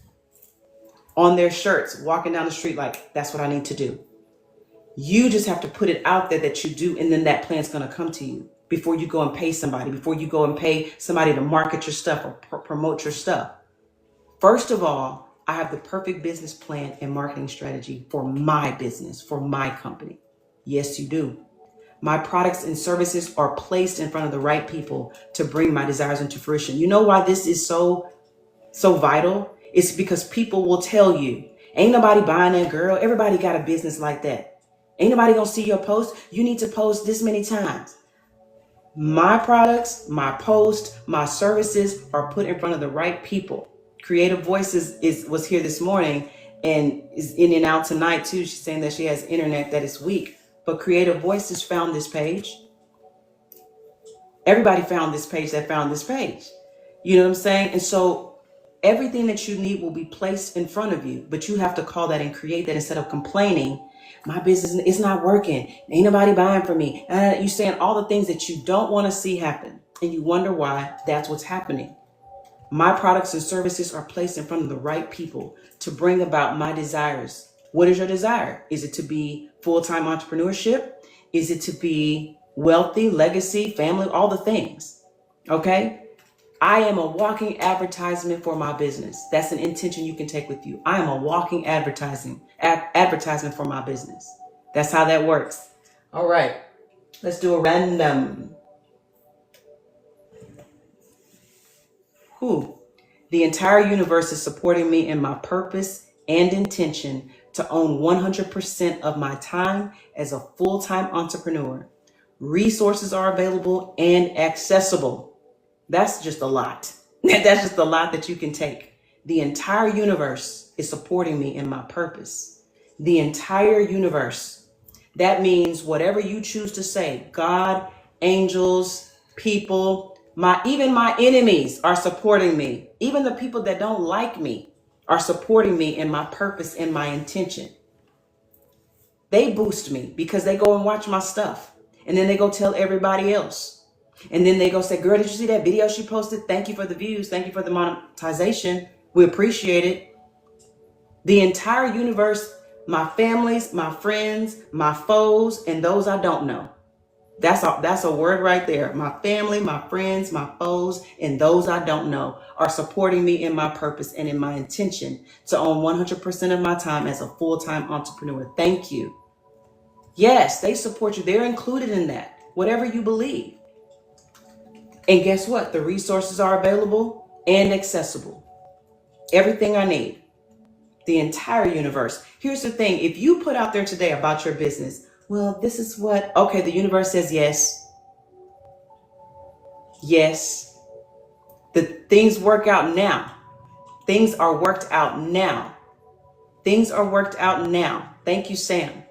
on their shirts walking down the street like, that's what I need to do. You just have to put it out there that you do, and then that plan's going to come to you before you go and pay somebody, before you go and pay somebody to market your stuff or promote your stuff. First of all, I have the perfect business plan and marketing strategy for my business, for my company. Yes, you do. My products and services are placed in front of the right people to bring my desires into fruition. You know why this is so vital? It's because people will tell you, ain't nobody buying that, girl. Everybody got a business like that. Ain't nobody gonna see your post. You need to post this many times. My products, my post, my services are put in front of the right people. Creative Voices was here this morning and is in and out tonight too. She's saying that she has internet that is weak. But Creative Voices found this page. Everybody found this page that found this page. You know what I'm saying? And so everything that you need will be placed in front of you, but you have to call that and create that instead of complaining. My business is not working. Ain't nobody buying from me. You're saying all the things that you don't want to see happen. And you wonder why that's what's happening. My products and services are placed in front of the right people to bring about my desires. What is your desire? Is it to be full-time entrepreneurship? Is it to be wealthy, legacy, family, all the things? Okay? I am a walking advertisement for my business. That's an intention you can take with you. I am a walking advertisement for my business. That's how that works. All right. Let's do a random. The entire universe is supporting me in my purpose and intention to own 100% of my time as a full-time entrepreneur. Resources are available and accessible. That's just a lot. That's just a lot that you can take. The entire universe is supporting me in my purpose. The entire universe. That means whatever you choose to say, God, angels, people, even my enemies are supporting me. Even the people that don't like me are supporting me in my purpose and my intention. They boost me because they go and watch my stuff. And then they go tell everybody else. And then they go say, girl, did you see that video she posted? Thank you for the views. Thank you for the monetization. We appreciate it. The entire universe, my families, my friends, my foes, and those I don't know. That's a word right there. My family, my friends, my foes, and those I don't know are supporting me in my purpose and in my intention to own 100% of my time as a full-time entrepreneur. Thank you. Yes, they support you. They're included in that, whatever you believe. And guess what? The resources are available and accessible. Everything I need. The entire universe. Here's the thing. If you put out there today about your business, well, this is what, okay, the universe says yes. Yes. The things work out now. Things are worked out now. Things are worked out now. Thank you, Sam.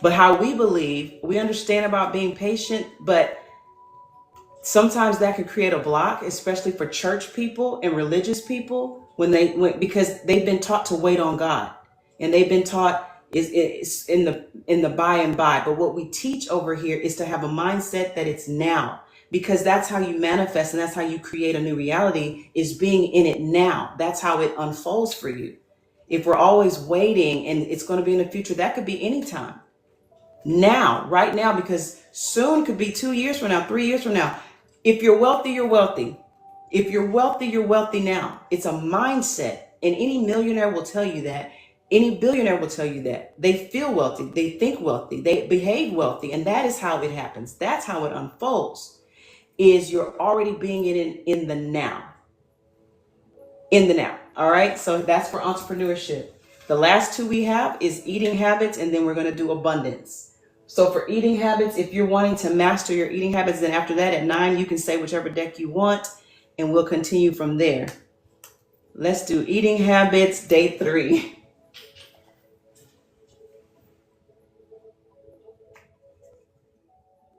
But how we believe, we understand about being patient, but sometimes that could create a block, especially for church people and religious people because they've been taught to wait on God, and they've been taught is in the by and by. But what we teach over here is to have a mindset that it's now, because that's how you manifest and that's how you create a new reality, is being in it now. That's how it unfolds for you. If we're always waiting and it's going to be in the future, that could be anytime. Now, right now, because soon could be 2 years from now, 3 years from now. If you're wealthy, you're wealthy. If you're wealthy, you're wealthy now. It's a mindset. And any millionaire will tell you that. Any billionaire will tell you that. They feel wealthy. They think wealthy. They behave wealthy. And that is how it happens. That's how it unfolds, is you're already being in the now. In the now. All right. So that's for entrepreneurship. The last two we have is eating habits, and then we're going to do abundance. So for eating habits, if you're wanting to master your eating habits, then after that at 9, you can say whichever deck you want, and we'll continue from there. Let's do eating habits, day 3.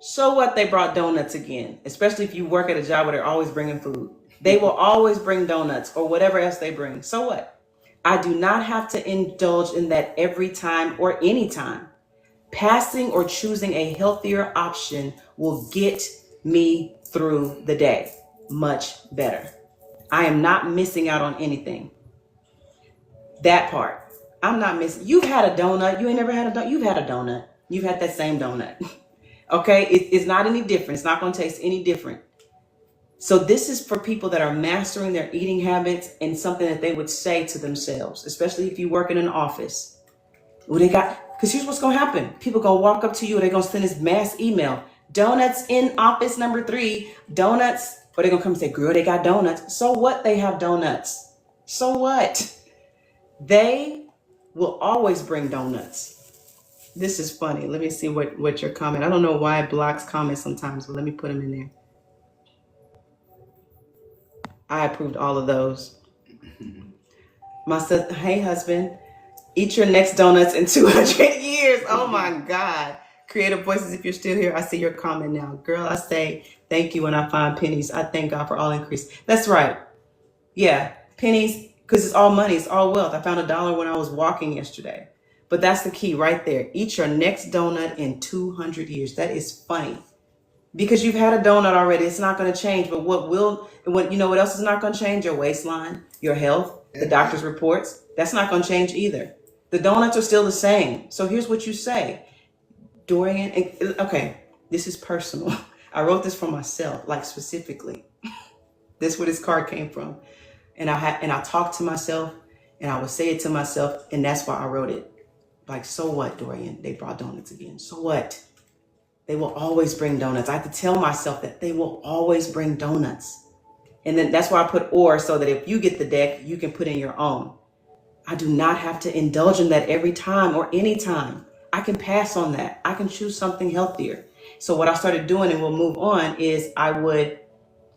So what? They brought donuts again, especially if you work at a job where they're always bringing food. They will always bring donuts or whatever else they bring. So what? I do not have to indulge in that every time or any time. Passing or choosing a healthier option will get me through the day much better. I am not missing out on anything. That part. I'm not missing. You've had a donut. You ain't never had a donut. You've had a donut. You've had that same donut. Okay? It's not any different. It's not going to taste any different. So this is for people that are mastering their eating habits, and something that they would say to themselves, especially if you work in an office. Well, Because here's what's going to happen. People going to walk up to you and they're going to send this mass email. Donuts in office number 3. Donuts. Or they're going to come and say, girl, they got donuts. So what? They have donuts. So what? They will always bring donuts. This is funny. Let me see what your comment. I don't know why it blocks comments sometimes, but let me put them in there. I approved all of those. My son, hey husband, eat your next donuts in 200 years. Oh my God. Creative Voices, if you're still here, I see your comment now. Girl, I say thank you when I find pennies. I thank God for all increase. That's right. Yeah, pennies, because it's all money. It's all wealth. I found $1 when I was walking yesterday. But that's the key right there. Eat your next donut in 200 years. That is funny. Because you've had a donut already. It's not going to change. But what else is not going to change? Your waistline, your health, the doctor's reports. That's not going to change either. The donuts are still the same. So here's what you say. Dorian, okay, this is personal. I wrote this for myself, like specifically. This is where this card came from. And I talked to myself and I would say it to myself. And that's why I wrote it. Like, so what, Dorian? They brought donuts again. So what? They will always bring donuts. I have to tell myself that they will always bring donuts. And then that's why I put or, so that if you get the deck, you can put in your own. I do not have to indulge in that every time or any time. I can pass on that. I can choose something healthier. So what I started doing, and we'll move on, is I would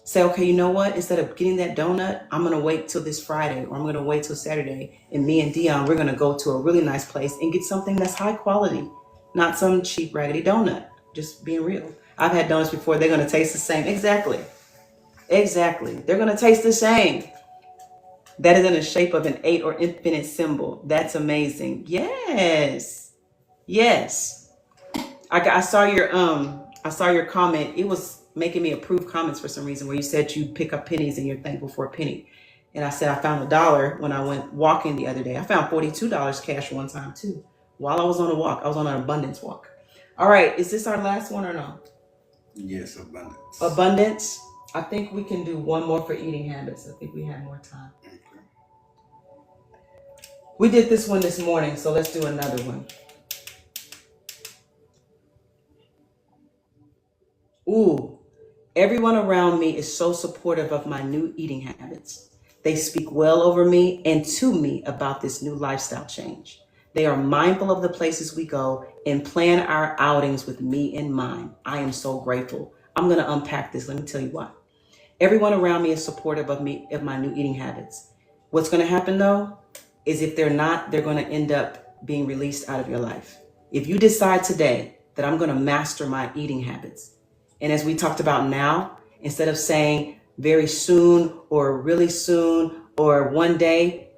say, okay, you know what? Instead of getting that donut, I'm going to wait till this Friday, or I'm going to wait till Saturday. And me and Dion, we're going to go to a really nice place and get something that's high quality, not some cheap, raggedy donut. Just being real. I've had donuts before. They're going to taste the same. Exactly. They're going to taste the same. That is in the shape of an 8 or infinite symbol. That's amazing. Yes. I saw your comment. It was making me approve comments for some reason, where you said you pick up pennies and you're thankful for a penny. And I said I found $1 when I went walking the other day. I found $42 cash one time too. While I was on a walk, I was on an abundance walk. All right, is this our last one or no?
Yes, abundance.
Abundance. I think we can do one more for eating habits. I think we have more time.
Okay.
We did this one this morning, so let's do another one. Ooh, everyone around me is so supportive of my new eating habits. They speak well over me and to me about this new lifestyle change. They are mindful of the places we go and plan our outings with me in mind. I am so grateful. I'm going to unpack this. Let me tell you why. Everyone around me is supportive of me, of my new eating habits. What's going to happen though, is if they're not, they're going to end up being released out of your life. If you decide today that I'm going to master my eating habits, and as we talked about now, instead of saying very soon or really soon or one day,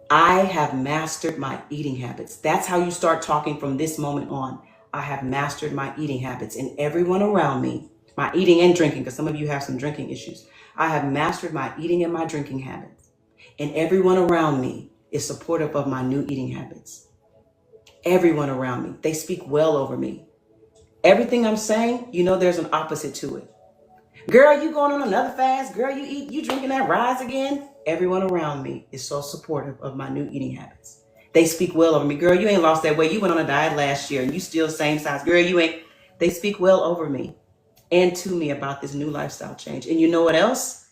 I have mastered my eating habits. That's how you start talking from this moment on. I have mastered my eating habits, and everyone around me, my eating and drinking, because some of you have some drinking issues. I have mastered my eating and my drinking habits, and everyone around me is supportive of my new eating habits. Everyone around me, they speak well over me. Everything I'm saying, there's an opposite to it. Girl, you going on another fast? Girl, you drinking that rise again? Everyone around me is so supportive of my new eating habits. They speak well over me. Girl, you ain't lost that weight. You went on a diet last year and you still the same size. Girl, you ain't. They speak well over me and to me about this new lifestyle change. And you know what else?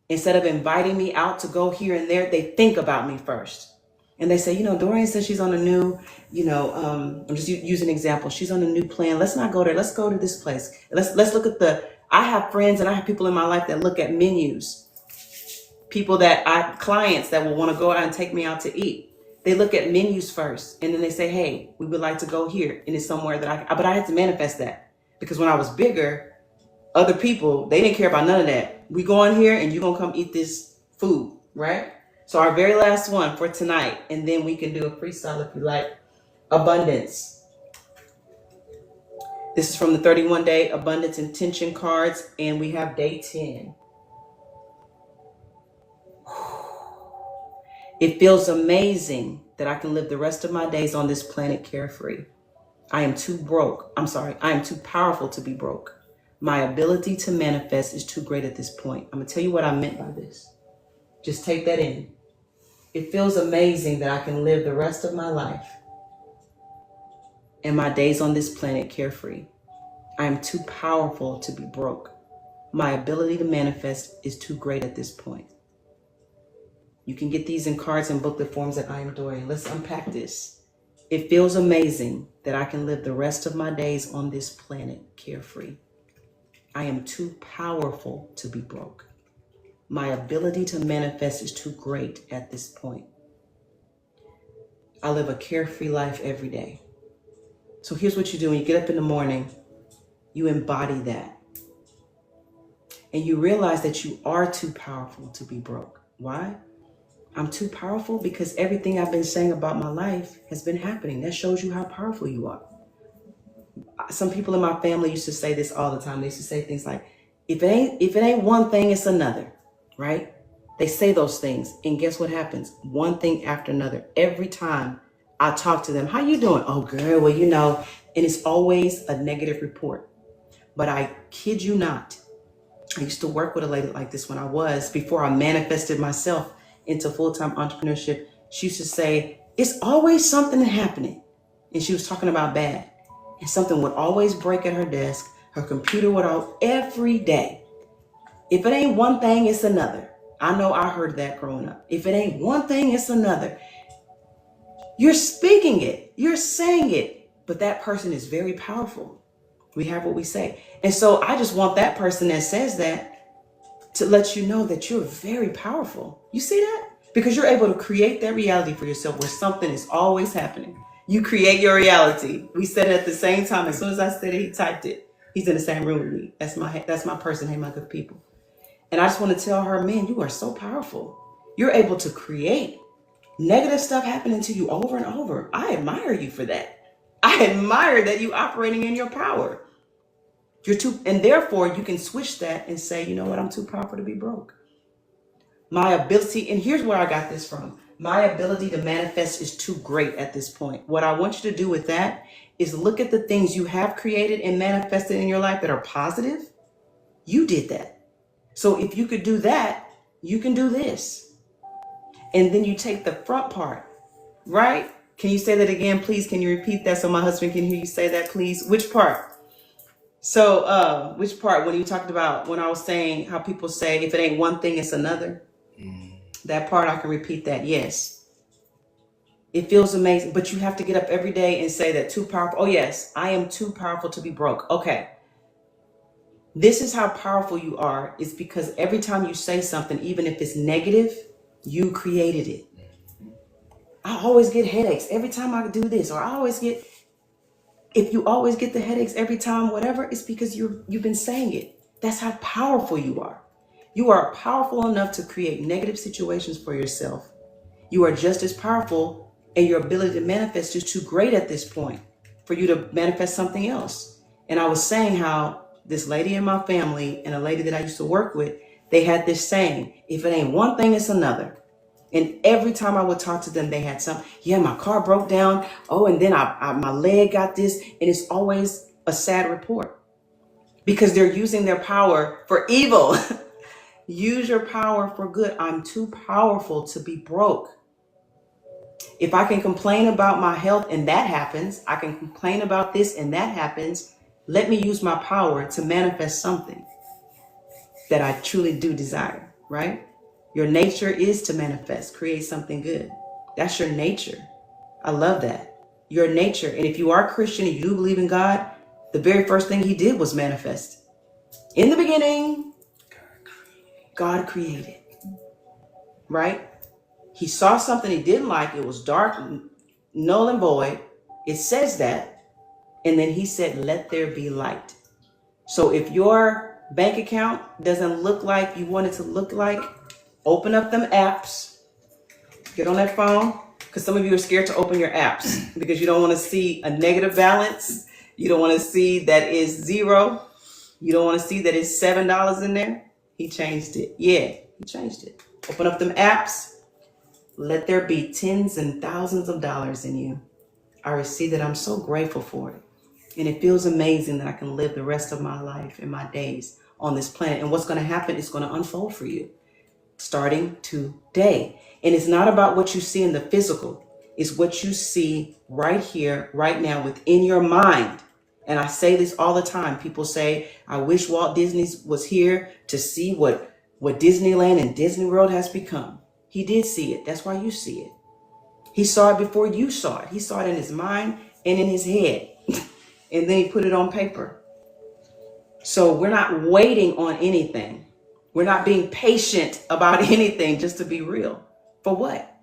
Instead of inviting me out to go here and there, they think about me first. And they say, Dorian says she's on a new, I'm just using an example. She's on a new plan. Let's not go there. Let's go to this place. Let's look at I have friends and I have people in my life that look at menus. Clients that will want to go out and take me out to eat. They look at menus first and then they say, hey, we would like to go here. And it's somewhere but I had to manifest that, because when I was bigger, other people, they didn't care about none of that. We go in here and you're going to come eat this food, right? So our very last one for tonight, and then we can do a freestyle if you like. Abundance. This is from the 31-day abundance intention cards, and we have day 10. It feels amazing that I can live the rest of my days on this planet carefree. I am too powerful to be broke. My ability to manifest is too great at this point. I'm going to tell you what I meant by this. Just take that in. It feels amazing that I can live the rest of my life and my days on this planet carefree. I am too powerful to be broke. My ability to manifest is too great at this point. You can get these in cards and booklet forms at I Am Dorian. Let's unpack this. It feels amazing that I can live the rest of my days on this planet carefree. I am too powerful to be broke. My ability to manifest is too great at this point. I live a carefree life every day. So here's what you do when you get up in the morning. You embody that. And you realize that you are too powerful to be broke. Why? I'm too powerful because everything I've been saying about my life has been happening. That shows you how powerful you are. Some people in my family used to say this all the time. They used to say things like, if it ain't one thing, it's another, right? They say those things, and guess what happens? One thing after another. Every time I talk to them, how you doing? Oh, girl, well, and it's always a negative report. But I kid you not, I used to work with a lady like this before I manifested myself into full-time entrepreneurship. She used to say, it's always something happening. And she was talking about bad. And something would always break at her desk. Her computer would out every day. If it ain't one thing, it's another. I know I heard that growing up. If it ain't one thing, it's another. You're speaking it. You're saying it. But that person is very powerful. We have what we say. And so I just want that person that says that to let you know that you're very powerful. You see that? Because you're able to create that reality for yourself where something is always happening. You create your reality. We said it at the same time. As soon as I said it, he typed it. He's in the same room with me. That's my person. Hey, my good people. And I just want to tell her, man, you are so powerful. You're able to create negative stuff happening to you over and over. I admire you for that. I admire that you operating in your power. And therefore you can switch that and say, you know what? I'm too powerful to be broke. My ability, and here's where I got this from. My ability to manifest is too great at this point. What I want you to do with that is look at the things you have created and manifested in your life that are positive. You did that. So if you could do that, you can do this. And then you take the front part, right? Can you say that again, please? Can you repeat that so my husband can hear you say that, please? Which part? So which part when you talked about when I was saying how people say if it ain't one thing, it's another? That part, I can repeat that. Yes. It feels amazing, but you have to get up every day and say that too powerful. Oh yes, I am too powerful to be broke. Okay. This is how powerful you are. It's because every time you say something, even if it's negative, you created it. I always get headaches every time I do this, or if you always get the headaches every time, whatever, it's because you've been saying it. That's how powerful you are. You are powerful enough to create negative situations for yourself. You are just as powerful, and your ability to manifest is too great at this point for you to manifest something else. And I was saying how this lady in my family and a lady that I used to work with, they had this saying, if it ain't one thing, it's another. And every time I would talk to them, they had something. Yeah, my car broke down. Oh, and then my leg got this. And it's always a sad report because they're using their power for evil. Use your power for good. I'm too powerful to be broke. If I can complain about my health and that happens, I can complain about this and that happens. Let me use my power to manifest something that I truly do desire, right? Your nature is to manifest, create something good. That's your nature. I love that. Your nature. And if you are Christian and you do believe in God, the very first thing he did was manifest. In the beginning, God created, right? He saw something he didn't like. It was dark, null and void. It says that. And then he said, let there be light. So if your bank account doesn't look like you want it to look like, open up them apps, get on that phone, because some of you are scared to open your apps because you don't want to see a negative balance. You don't want to see that is zero. You don't want to see that it's $7 in there. He changed it. Yeah, he changed it. Open up them apps. Let there be tens and thousands of dollars in you. I receive that. I'm so grateful for it. And it feels amazing that I can live the rest of my life and my days on this planet. And what's going to happen is going to unfold for you starting today. And it's not about what you see in the physical. is what you see right here, right now, within your mind. And I say this all the time. People say, I wish Walt Disney was here to see what Disneyland and Disney World has become. He did see it. That's why you see it. He saw it before you saw it. He saw it in his mind and in his head. And then he put it on paper. So we're not waiting on anything. We're not being patient about anything, just to be real. For what?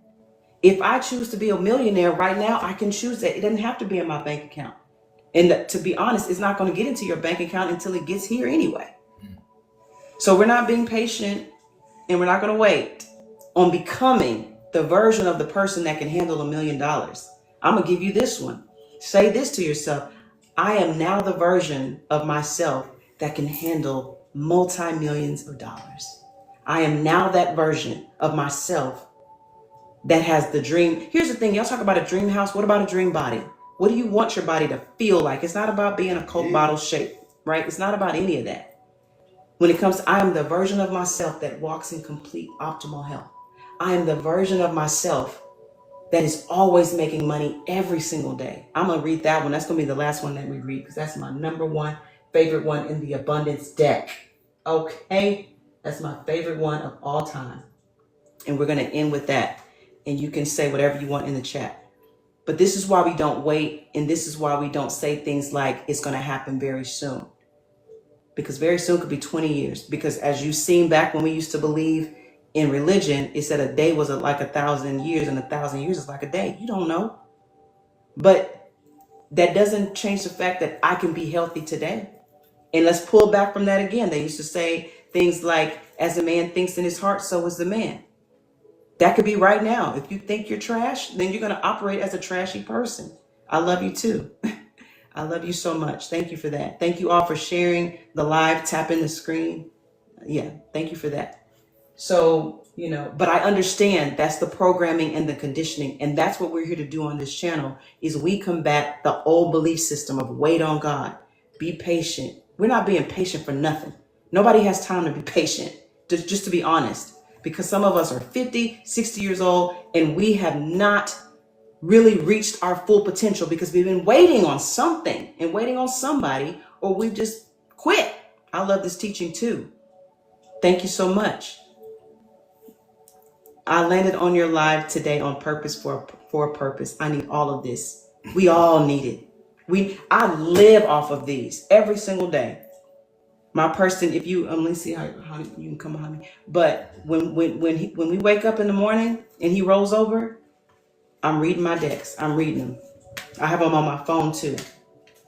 If I choose to be a millionaire right now, I can choose that. It doesn't have to be in my bank account. And to be honest, it's not going to get into your bank account until it gets here anyway. So we're not being patient, and we're not going to wait on becoming the version of the person that can handle $1 million. I'm going to give you this one. Say this to yourself. I am now the version of myself that can handle multi-millions of dollars. I am now that version of myself that has the dream. Here's the thing. Y'all talk about a dream house. What about a dream body? What do you want your body to feel like? It's not about being a Coke bottle shape, right? It's not about any of that. When it comes to, I am the version of myself that walks in complete optimal health. I am the version of myself that is always making money every single day. I'm going to read that one. That's going to be the last one that we read because that's my number one favorite one in the abundance deck. Okay? That's my favorite one of all time. And we're going to end with that. And you can say whatever you want in the chat. But this is why we don't wait. And this is why we don't say things like it's going to happen very soon. Because very soon could be 20 years. Because as you've seen back when we used to believe in religion, it said a day was like 1,000 years and 1,000 years is like a day. You don't know. But that doesn't change the fact that I can be healthy today. And let's pull back from that again. They used to say things like, as a man thinks in his heart, so is the man. That could be right now. If you think you're trash, then you're going to operate as a trashy person. I love you too. I love you so much. Thank you for that. Thank you all for sharing the live, tapping the screen. Yeah, thank you for that. So, but I understand that's the programming and the conditioning. And that's what we're here to do on this channel is we combat the old belief system of wait on God. Be patient. We're not being patient for nothing. Nobody has time to be patient, just to be honest, because some of us are 50, 60 years old and we have not really reached our full potential because we've been waiting on something and waiting on somebody, or we've just quit. I love this teaching too. Thank you so much. I landed on your live today on purpose for a purpose. I need all of this. We all need it. I live off of these every single day. My person, if you let me see how you can come behind me. But when we wake up in the morning and he rolls over, I'm reading my decks. I'm reading them. I have them on my phone too.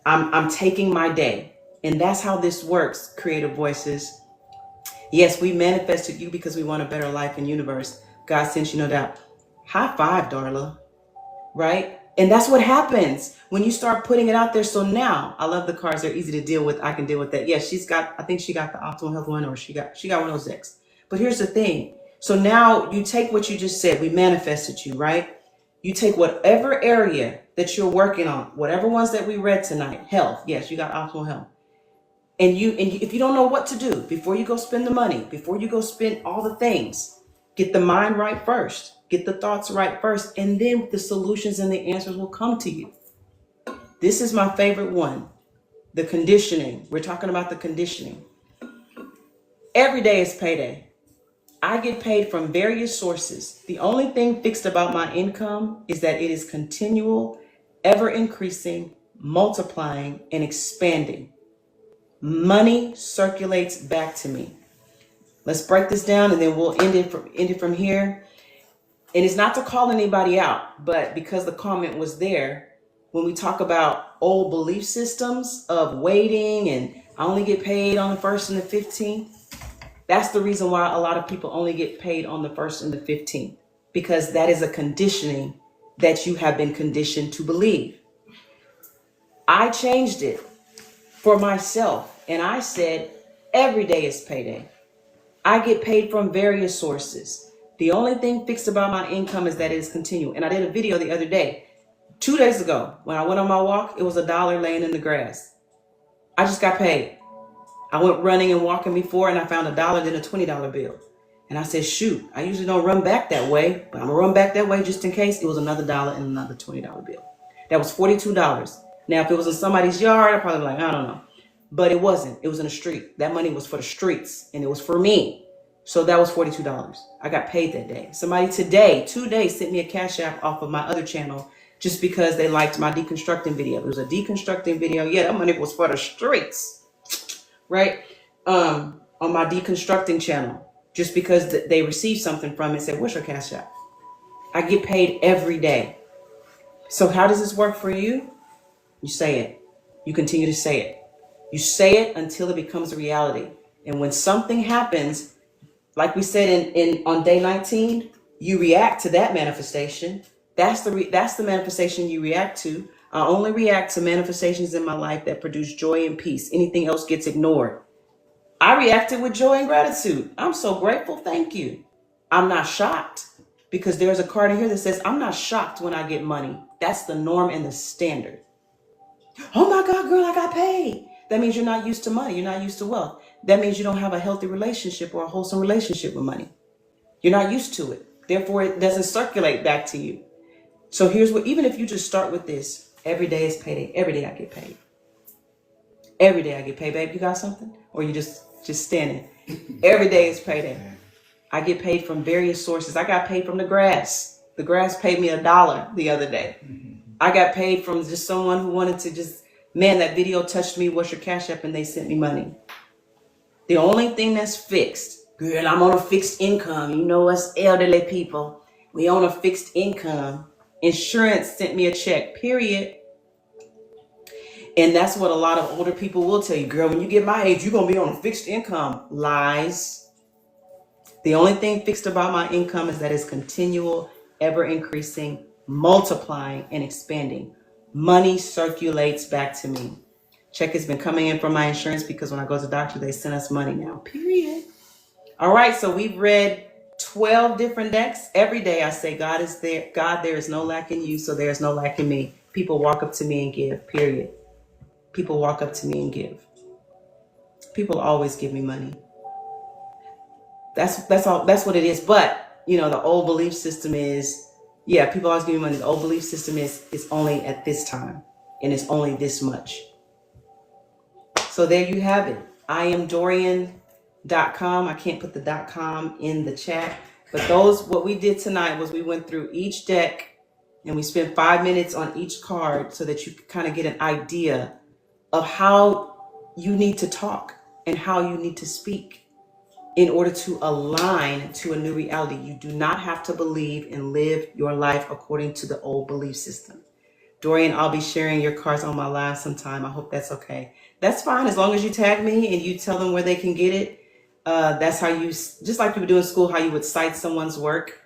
I'm taking my day, and that's how this works. Creative Voices. Yes, we manifested you because we want a better life and universe. God sent you, no doubt. High five, Darla. Right? And that's what happens when you start putting it out there. So now, I love the cards. They're easy to deal with. I can deal with that. Yeah, I think she got the optimal health one, or she got one of those decks. But here's the thing. So now you take what you just said. We manifested you, right? You take whatever area that you're working on, whatever ones that we read tonight. Health. Yes, you got optimal health. And if you don't know what to do, before you go spend the money, before you go spend all the things, get the mind right first. Get the thoughts right first. And then the solutions and the answers will come to you. This is my favorite one. The conditioning. We're talking about the conditioning. Every day is payday. I get paid from various sources. The only thing fixed about my income is that it is continual, ever increasing, multiplying, and expanding. Money circulates back to me. Let's break this down and then we'll end it from here. And it's not to call anybody out, but because the comment was there, when we talk about old belief systems of waiting and I only get paid on the 1st and the 15th, that's the reason why a lot of people only get paid on the 1st and the 15th, because that is a conditioning that you have been conditioned to believe. I changed it for myself and I said, every day is payday. I get paid from various sources. The only thing fixed about my income is that it is continual. And I did a video the other day, 2 days ago, when I went on my walk, it was $1 laying in the grass. I just got paid. I went running and walking before and I found $1, then a $20 bill. And I said, shoot, I usually don't run back that way, but I'm gonna run back that way just in case. It was another $1 and another $20 bill. That was $42. Now, if it was in somebody's yard, I'd probably be like, I don't know. But it wasn't. It was in the street. That money was for the streets, and it was for me. So that was $42. I got paid that day. Somebody today sent me a Cash App off of my other channel just because they liked my deconstructing video. It was a deconstructing video. Yeah, that money was for the streets, right? On my deconstructing channel, just because they received something from it and said, what's your Cash App? I get paid every day. So how does this work for you? You say it. You continue to say it. You say it until it becomes a reality. And when something happens, like we said on day 19, you react to that manifestation. That's the manifestation you react to. I only react to manifestations in my life that produce joy and peace. Anything else gets ignored. I reacted with joy and gratitude. I'm so grateful. Thank you. I'm not shocked, because there's a card in here that says, I'm not shocked when I get money. That's the norm and the standard. Oh my God, girl, I got paid. That means you're not used to money. You're not used to wealth. That means you don't have a healthy relationship or a wholesome relationship with money. You're not used to it. Therefore, it doesn't circulate back to you. So here's what, even if you just start with this, every day is payday. Every day I get paid. Every day I get paid. Babe, you got something? Or you just standing? Every day is payday. I get paid from various sources. I got paid from the grass. The grass paid me $1 the other day. I got paid from just someone who wanted to just, man, that video touched me. What's your Cash App? And they sent me money. The only thing that's fixed, girl, I'm on a fixed income. You know us elderly people, we on a fixed income. Insurance sent me a check, period. And that's what a lot of older people will tell you, girl, when you get my age, you're going to be on a fixed income. Lies. The only thing fixed about my income is that it's continual, ever increasing, multiplying, and expanding. Money circulates back to me. Check has been coming in from my insurance because when I go to the doctor, they send us money now, period. All right, so we've read 12 different decks. Every day I say, God is there. God, there is no lack in you, so there is no lack in me. People walk up to me and give, period. People walk up to me and give. People always give me money. That's all. That's what it is. But, you know, the old belief system is, yeah, people always give me money. The old belief system is it's only at this time and it's only this much. So there you have it. IamDorian.com. I can't put the .com in the chat, but what we did tonight was we went through each deck and we spent 5 minutes on each card so that you could kind of get an idea of how you need to talk and how you need to speak in order to align to a new reality. You do not have to believe and live your life according to the old belief system. Dorian, I'll be sharing your cards on my live sometime. I hope that's okay. That's fine, as long as you tag me and you tell them where they can get it. That's how you, just like you would do in school, how you would cite someone's work.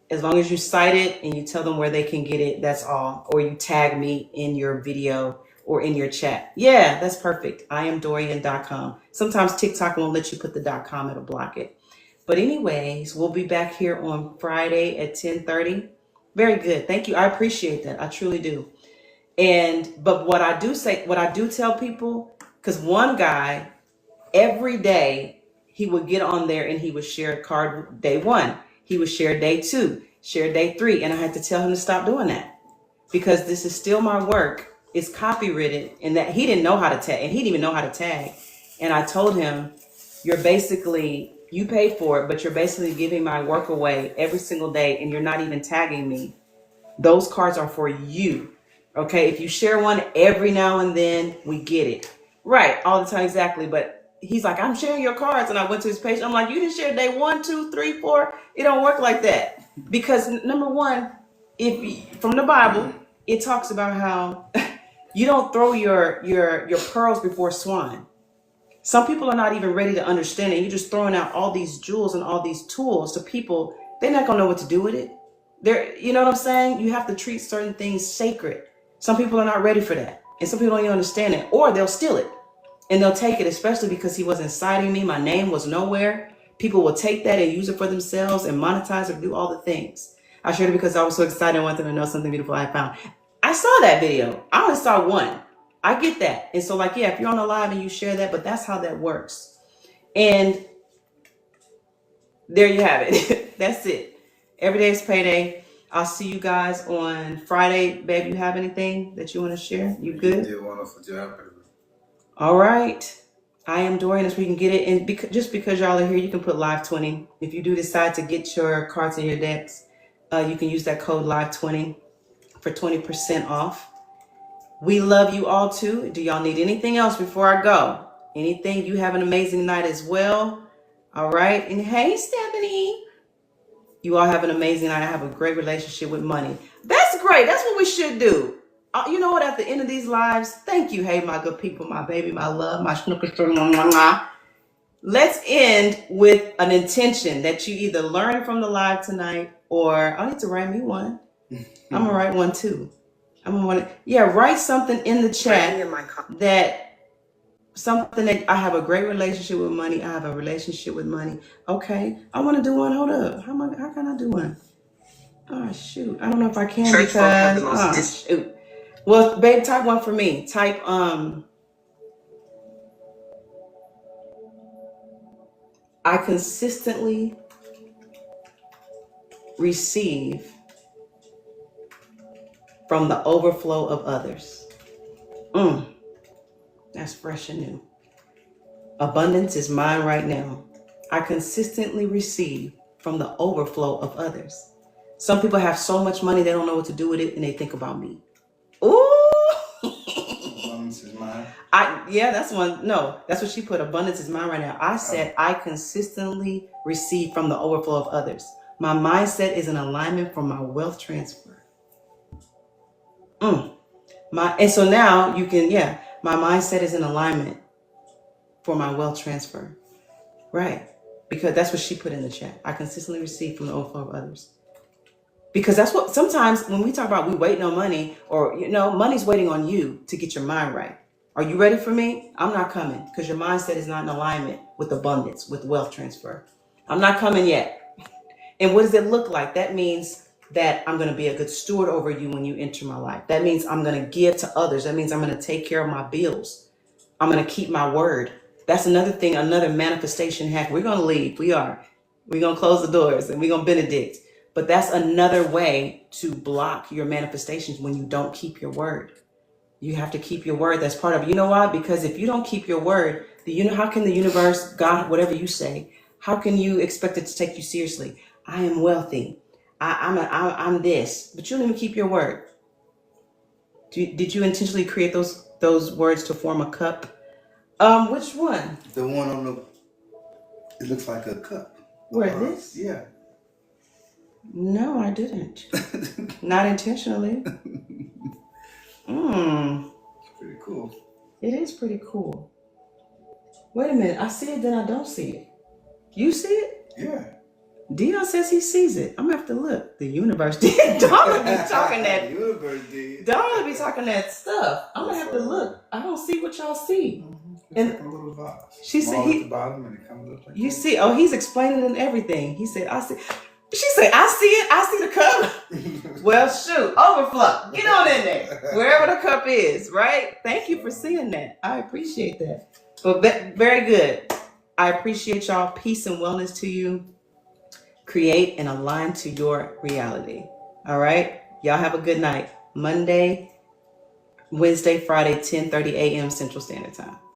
As long as you cite it and you tell them where they can get it, that's all. Or you tag me in your video or in your chat. Yeah, that's perfect. IamDorian.com. Sometimes TikTok won't let you put the .com, it'll block it. But anyways, we'll be back here on Friday at 10:30. Very good. Thank you. I appreciate that. I truly do. But what I do tell people, because one guy, every day, he would get on there and he would share a card day 1. He would share day 2, share day 3. And I had to tell him to stop doing that because this is still my work. It's copywritten, and that he didn't know how to tag, and he didn't even know how to tag. And I told him, you pay for it, but you're basically giving my work away every single day, and you're not even tagging me. Those cards are for you. Okay, if you share one every now and then, we get it. Right, all the time, exactly. But he's like, I'm sharing your cards. And I went to his page. I'm like, you didn't share day 1, 2, 3, 4. It don't work like that. Because number one, from the Bible, it talks about how you don't throw your pearls before swine. Some people are not even ready to understand it. You're just throwing out all these jewels and all these tools to people. They're not going to know what to do with it. You know what I'm saying? You have to treat certain things sacred. Some people are not ready for that. And some people don't even understand it. Or they'll steal it. And they'll take it, especially because he wasn't citing me. My name was nowhere. People will take that and use it for themselves and monetize or do all the things. I shared it because I was so excited. I wanted them to know something beautiful I found. I saw that video. I only saw one. I get that. And so like, yeah, if you're on a live and you share that, but that's how that works. And There you have it. That's it. Every day is payday. I'll see you guys on Friday. Babe, you have anything that you want to share? You good?
You did a wonderful job, baby.
All right. I am Dorian, as we can get it. And just because y'all are here, you can put Live 20. If you do decide to get your cards and your decks, you can use that code Live 20 for 20% off. We love you all too. Do y'all need anything else before I go? Anything? You have an amazing night as well. All right. And hey, Stephanie. You all have an amazing night. I have a great relationship with money. That's great. That's what we should do. You know what? At the end of these lives, thank you. Hey, my good people, my baby, my love, my snooker. Let's end with an intention that you either learn from the live tonight, or I need to write me one. I'm gonna write one too. Write something in the chat that I have a great relationship with money. I have a relationship with money. Okay, I want to do one. Hold up. How can I do one? Oh shoot, I don't know if I can because shoot. Well, babe, type one for me. Type I consistently receive from the overflow of others. That's fresh and new. Abundance is mine right now. I consistently receive from the overflow of others. Some people have so much money they don't know what to do with it, and they think about me. Ooh.
Abundance is mine.
That's one. No, that's what she put. Abundance is mine right now. I said I consistently receive from the overflow of others. My mindset is in alignment for my wealth transfer. And so now you can, my mindset is in alignment for my wealth transfer. Right. Because that's what she put in the chat. I consistently receive from the overflow of others. Because that's what sometimes when we talk about we waiting on money, or, money's waiting on you to get your mind right. Are you ready for me? I'm not coming because your mindset is not in alignment with abundance, with wealth transfer. I'm not coming yet. And what does it look like? That means that I'm going to be a good steward over you when you enter my life. That means I'm going to give to others. That means I'm going to take care of my bills. I'm going to keep my word. That's another thing, another manifestation hack. We're going to leave. We're going to close the doors and we're going to benedict. But that's another way to block your manifestations when you don't keep your word. You have to keep your word. That's part of it. You know why? Because if you don't keep your word, how can the universe, God, whatever you say, how can you expect it to take you seriously? I am wealthy. I'm this, but you don't even keep your word. Did you intentionally create those words to form a cup? Which one?
The one on it looks like a cup.
Where, this?
Yeah.
No, I didn't. Not intentionally.
It's pretty cool.
It is pretty cool. Wait a minute. I see it, then I don't see it. You see it?
Yeah.
Dion says he sees it. I'm gonna have to look. The universe did. Don't be talking that.
The universe did.
Don't be talking that stuff. I'm gonna have to look. I don't see what y'all see.
It's like a little vase.
She said
at the bottom and it comes up like
you see. Oh, he's explaining it and everything. He said, I see. She said, I see it. I see the cup. Well, shoot, overflow. Get on in there, wherever the cup is. Right. Thank you for seeing that. I appreciate that. But very good. I appreciate y'all. Peace and wellness to you. Create and align to your reality. All right. Y'all have a good night. Monday, Wednesday, Friday, 10:30 a.m. Central Standard Time.